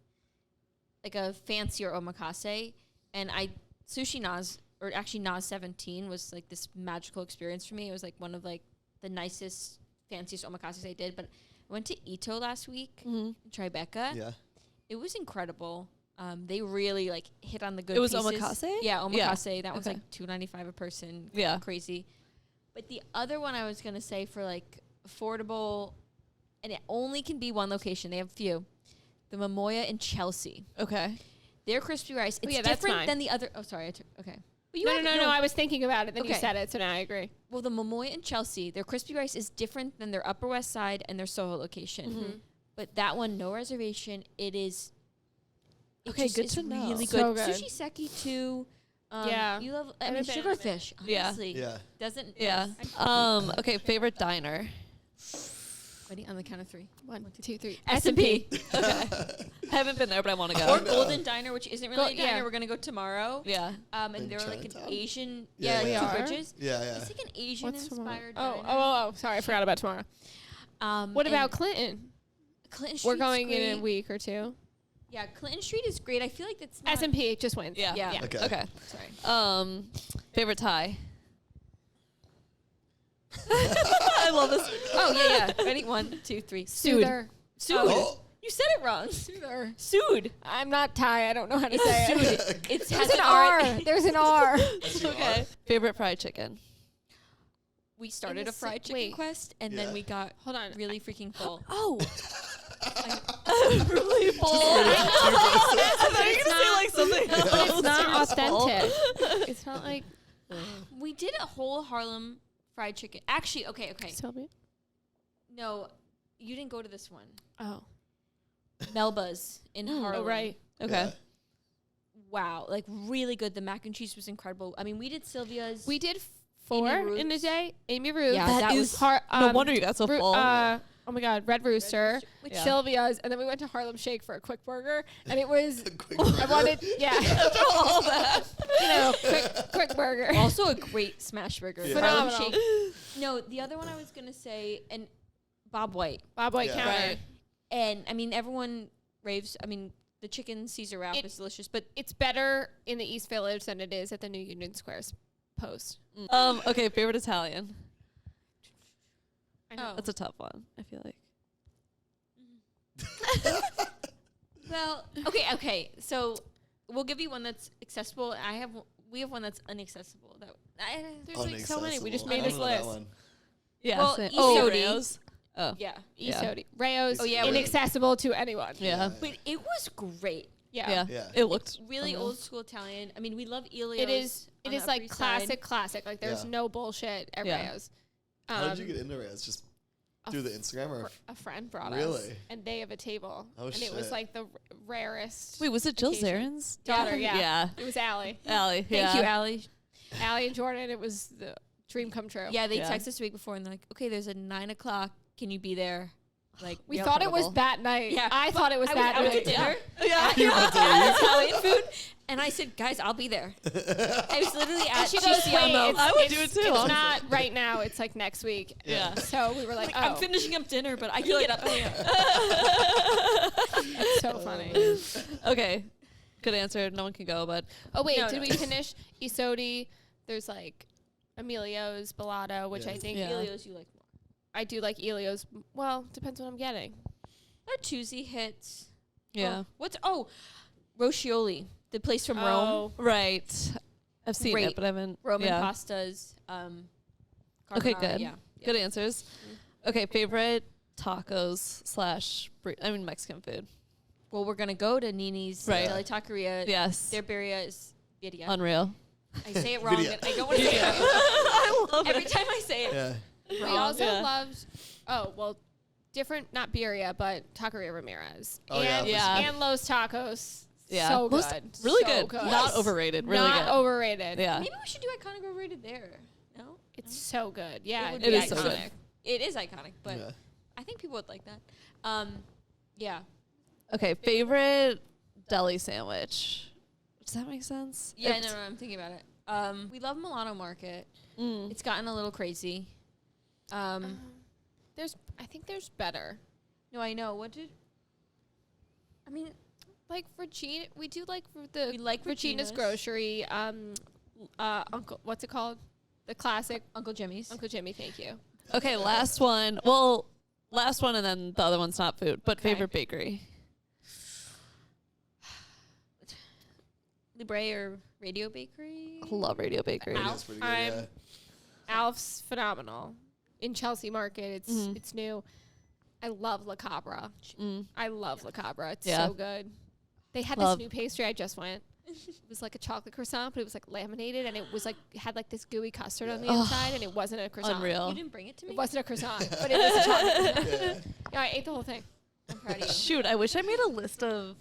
like a fancier omakase, and Sushi Naz, or actually Naz 17 was like this magical experience for me. It was like one of like the nicest, fanciest omakases I did. But I went to Ito last week, in Tribeca. Yeah. It was incredible. They really like hit on the good It was pieces. omakase? Yeah, omakase. That was Okay. like $2.95 a person. Yeah. Crazy. But the other one I was going to say for like affordable, and it only can be one location. They have a few. The Momoya in Chelsea. Okay. Their crispy rice, it's yeah, that's different mine. than the other. Oh, sorry. Okay. But No, haven't- I was thinking about it. Then you Okay. said it, so now I agree. Well, the Momoya in Chelsea, their crispy rice is different than their Upper West Side and their Soho location. Mhm. But that one, no reservation. It is. It Okay, just good is to know. Really So good. good. Sushi Seki too. Yeah. You love. I I'm a mean, fan of it. sugarfish. Yeah. Honestly, Yeah. doesn't. Yeah. Okay, favorite diner? Ready on the count of 3. 1, 2, 3. S&P. Okay. I haven't been there, but I want to Or go. Golden Diner, which isn't really a diner. yeah. We're gonna go tomorrow. Yeah. And In they're like an Chinatown? Asian. Yeah, Yeah, yeah. Two We are? Bridges. Yeah, yeah. It's like an Asian What's tomorrow? inspired Oh, diner. sorry. I forgot about tomorrow. What and about Clinton? Clinton Street's We're going great. in a week or two. Yeah, Clinton Street is great. I feel like that's not. S&P just wins. Yeah. Yeah. Okay. Okay. Sorry. Favorite Thai? I love this. Oh yeah. Ready? 1, 2, 3. Soother. Sood. Oh. You said it wrong. Soother. Sood. I'm not Thai. I don't know how to It's say it. Sood. It's has There's an R. There's an R. Okay. Favorite fried chicken? We started the a fried chicken wait. quest, and Yeah. then we got Hold on. really freaking full. Oh. really full. I thought you were gonna say like something else. But it's not You're just full. authentic. It's not like We did a whole Harlem fried chicken. Actually, okay. Sylvia. No, you didn't go to this one. Oh. Melba's in Harlem. Oh, right. Okay. Yeah. Wow, like really good. The mac and cheese was incredible. I mean, we did Sylvia's. We did 4 in a Ruth's. day. Amy Ruth. Yeah, That that is was no wonder you got so full. Oh my God, Red Rooster, Which Yeah. Sylvia's, and then we went to Harlem Shake for a quick burger, and it was. Quick I burger. wanted, yeah, all that. quick burger. also a great smash burger. Yeah. Harlem Phenomenal. Shake. No, the other one I was gonna say, and Bob White. Bob White Yeah. counter. Right. And I mean, everyone raves. I mean, the chicken Caesar wrap It- is delicious, but It's better in the East Village than it is at the New Union Square's post. Okay, favorite Italian. I know. That's a tough one, I feel like. well, okay. Okay. So we'll give you one that's accessible. We have one that's inaccessible. There's like so many. We just made this list. Yeah. Well, Rayo's. Oh. Yeah. Isodi. Rayo's yeah, inaccessible to anyone. Yeah. But it was great. Yeah. Yeah. It looked Really old school Italian. I mean, we love Elio's. It is like classic. classic. Like there's no bullshit at Rayo's. How did you get into Rayo's? Just through the Instagram or a friend brought us. Really? And they have a table. Oh, and it was like the rarest. Wait, was it Jill occasion. Zarin's daughter? Yeah. Yeah. It was Allie. Allie. Thank you, Allie. Allie and Jordan. It was the dream come true. Yeah, they texted us a week before and they're like, okay, there's a 9:00. Can you be there? Like we thought it was that night. Yeah, I thought it was that I night. went to dinner. Yeah. Italian food, and I said, "Guys, I'll be there." I was literally at She goes, "Wait, I would do it too. It's not right now. It's like next week." Yeah. So we were like, "Oh, I'm finishing up dinner, but I can get up." That's so funny." Okay. Good answer. No one can go, but Oh wait, No, did no. we finish Isodi? There's like Emilio's, Bellato, which I think Yeah. Elio's you like more. I do like Elio's. Well, depends what I'm getting. Our Tuesday hits. yeah. Roscioli, the place from Rome. Right. I've seen Great. it, but I haven't. Roman yeah. pastas. Okay, carbonara, good. Yeah. Good answers. Okay, favorite tacos / Mexican food. Well, we're gonna go to Nini's Right. Deli Taqueria. Yes. Their birria is birria. Unreal. I say it wrong. Birria. And I don't want to say it. I love Every time I say it. Yeah. We also loved. Oh well, different. Not Birria, but Taqueria Ramirez. Oh, and, yeah. and Los Tacos. Yeah. So Most- good. Really So good. Not overrated. Really Not good. overrated. Yeah. Maybe we should do iconic overrated there. No, It's so good. Yeah. would It be is so good. iconic. It is iconic, but Yeah. I think people would like that. Yeah. Okay, favorite deli sandwich. Does that make sense? Yeah, If- no, I'm thinking about it. We love Milano Market. Mm. It's gotten a little crazy. I think there's better. No, I know. Like Regina, we do like We like Regina's Regina's. Grocery. Uncle, what's it called? The classic Uncle Jimmy's. Uncle Jimmy. Thank you. Okay, last one. Well, last one, and then the other one's not food, but Okay. favorite bakery. Libre or Radio Bakery. Love Radio Bakery. Ow. That's pretty good. I'm- Yeah. Alf's phenomenal. In Chelsea Market, it's new. I love La Cabra. Mm. I love La Cabra. It's Yeah. so good. They had Love. this new pastry. I just went. It was like a chocolate croissant, but it was like laminated, and it was like had like this gooey custard on the Oh, inside, and it wasn't a croissant. Unreal. You didn't bring it to me? It wasn't a croissant, but it was a chocolate croissant. Yeah. Yeah, I ate the whole thing. I'm proud of you. Shoot, I wish I made a list of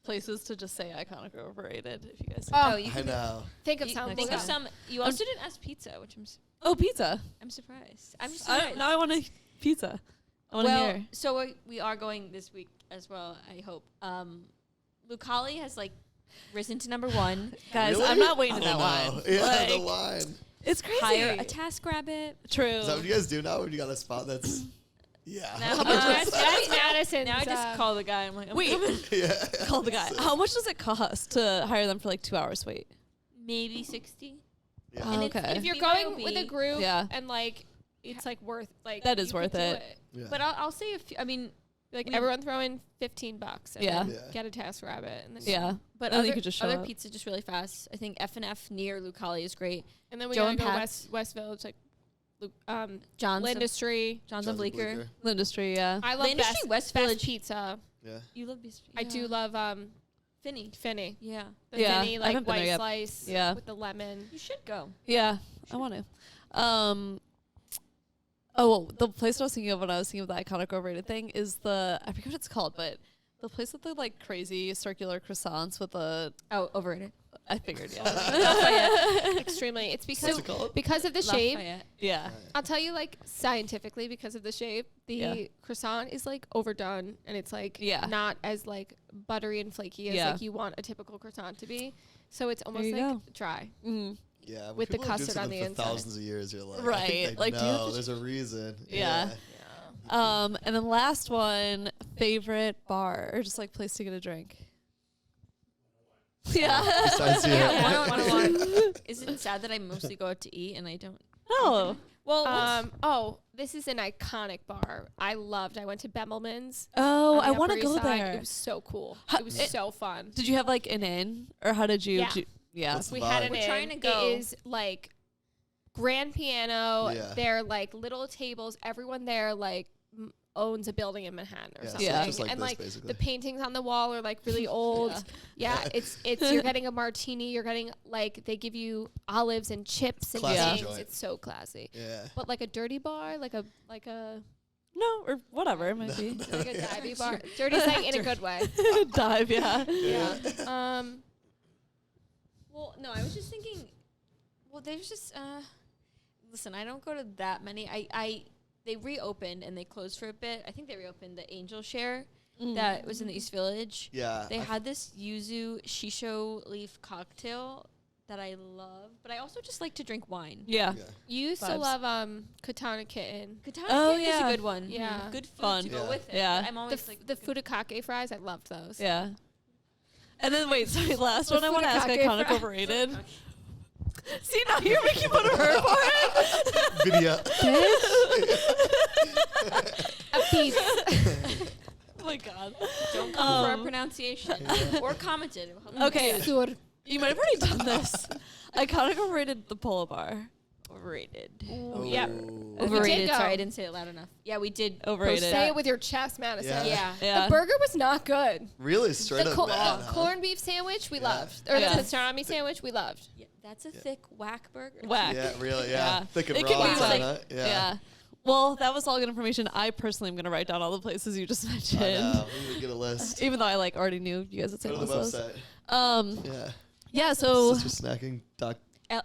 places to just say iconic or overrated. If you guys. Oh, you I can know. think of you something. think of some. You also didn't ask pizza, which Oh, pizza. I'm surprised. I'm just I, surprised. now I want to pizza. I want to Well, hear. so we are going this week as well, I hope. Lucali has like risen to number 1. Guys, Really? I'm not waiting I in that don't know. line. Yeah, the Like, line. it's crazy. Hire a TaskRabbit. True. Is that what you guys do now when you got a spot that's... Yeah. Now, That's Madison. now I just call the guy. I'm like, I'm Wait, coming. Yeah. call the guy. How much does it cost to hire them for like 2 hours wait? Maybe 60. Yeah. Oh, And it's- okay. If you're BYOB. going with a group, Yeah. and like it's like worth like That is you could worth do it. Yeah. But I'll say a few. I mean, Like We- everyone throw in $15 and Yeah. then Yeah. get a TaskRabbit, and then Yeah. but And then you other, could just show other up. pizza just really fast. I think F&F near Lucali is great. and then we Joe gotta and go Pat's. West Village, like John's Lindustry. John's on Bleecker. Industry, yeah. I love Lindustry, best, West best Village. pizza. Yeah. You love these. I do love Finney. Finny. Yeah. The Yeah, Finny I like haven't been there white yet. slice Yeah. with the lemon. You should go. Yeah, I want to. Oh, well, the place I was thinking of when I was thinking of the iconic overrated thing is I forget what it's called, but the place with the like crazy circular croissants with the, Oh, overrated. I figured, yeah. Extremely. It's What's because it called? because of the shape. Lafayette. Yeah. I'll tell you, like scientifically, because of the shape, the Yeah. croissant is like overdone, and it's like Yeah. not as like buttery and flaky as Yeah. like you want a typical croissant to be. So it's almost you like go. dry. Mm. Yeah. when With the people have been custard on something the for inside. thousands of years, you're like, Right, I think like, they do you have know to there's a reason. Yeah. And then last one, favorite bar or just like place to get a drink. Yeah. Besides you. Yeah, 101. Is it sad that I mostly go out to eat and I don't? No. Well, this is an iconic bar. I went to Bemelman's. Oh, I want to go there. It was so cool. It was so fun. Did you have like an inn, or how did you? Yeah. Yeah. We had an We're inn. trying to go. It is like grand piano. Yeah. They're like little tables. Everyone there like owns a building in Manhattan or something. Yeah. Just like and this, like basically. the paintings on the wall are like really old. It's you're getting a martini. You're getting like they give you olives and chips and Classy things. joint. It's so classy. Yeah. But like a dirty bar, like a No, or whatever it might be. like a divey bar. Dirty's like in a good way. Dive, yeah. Yeah. Well, no, I was just thinking. Well, there's just. Listen, I don't go to that many. They reopened and they closed for a bit. I think they reopened the Angel Share that was in the East Village. Yeah. They had this yuzu shisho leaf cocktail that I love, but I also just like to drink wine. Yeah. You used to Vibes. love Katana Kitten. Katana Oh, is yeah. a good one. Yeah. Good food Fun. to go Yeah. with it. Yeah. But I'm always The furikake fries, I loved those. Yeah. And then wait, sorry, last one I want to ask furikake iconic fries. overrated. See, now you're making fun of her for it. Video. A piece. Oh my god. don't come for our pronunciation or comment it. Okay. You might have already done this. Iconic overrated the polo bar. Overrated. Yep. Ooh. Overrated. go. Sorry, I didn't say it loud enough. Yeah, we did. Overrated. Say it with your chest, Madison. Yeah. Yeah. The burger was not good. Really straight The up bad, huh? corned beef sandwich we loved. Or Yeah. the pastrami sandwich we loved. Yeah, that's a thick whack burger. Whack. Yeah, really, yeah. Yeah. Thick and It raw. can be and like- huh? Yeah. Well, that was all good information. I personally am going to write down all the places you just mentioned. I know. We need to get a list. Even though I like already knew you guys would say Go to the those. website. Yeah. Yeah, so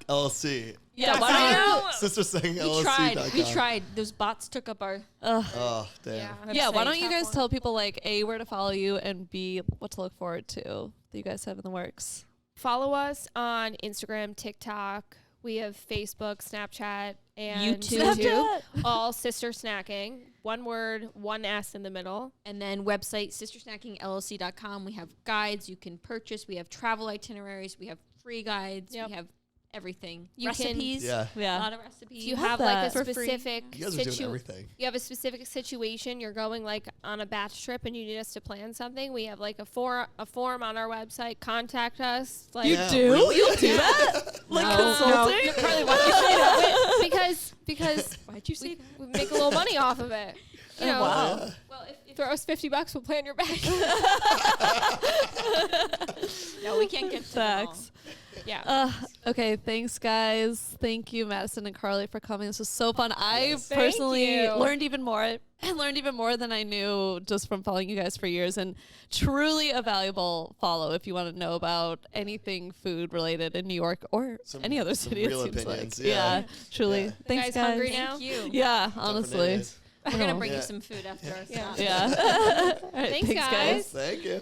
LC. yeah, That's why right. don't you Sister saying We LLC.com. tried. Those bots took up our. Oh, damn. yeah, why website. don't you guys Top tell people like A, where to follow you, and B, what to look forward to that you guys have in the works? Follow us on Instagram, TikTok. We have Facebook, Snapchat, and YouTube. All Sister Snacking. One word, one S in the middle. And then website sistersnackingllc.com. We have guides you can purchase. We have travel itineraries. We have free guides. Yep. We have everything. You can- recipes. Yeah. A Yeah. lot of recipes. If you have have like a that for free. specific You guys are doing everything. you have a specific situation, you're going like on a batch trip and you need us to plan something, we have like a form on our website. Contact us. Like You Yeah, do? really? You'll do that? Like consulting? Carly, why'd you say that? because Why'd you say that? we make a little money off of it. You know, wow. Yeah. Well, if throw us $50, we'll plan your bag. no, we can't get to them all. Facts. Yeah. Okay, thanks guys. Thank you, Madison and Carly, for coming. This was so fun. I Thank personally you. learned even more. I learned even more than I knew just from following you guys for years, and truly a valuable follow if you want to know about anything food related in New York or Some- any other some city. It real seems opinions, like. yeah. Truly. Yeah. Thanks, guys guys. hungry now? Thank you. Yeah, honestly. Days. We're going to bring Yeah. you some food after our Yeah. stop. Yeah. All right, Thanks, guys. Thank you.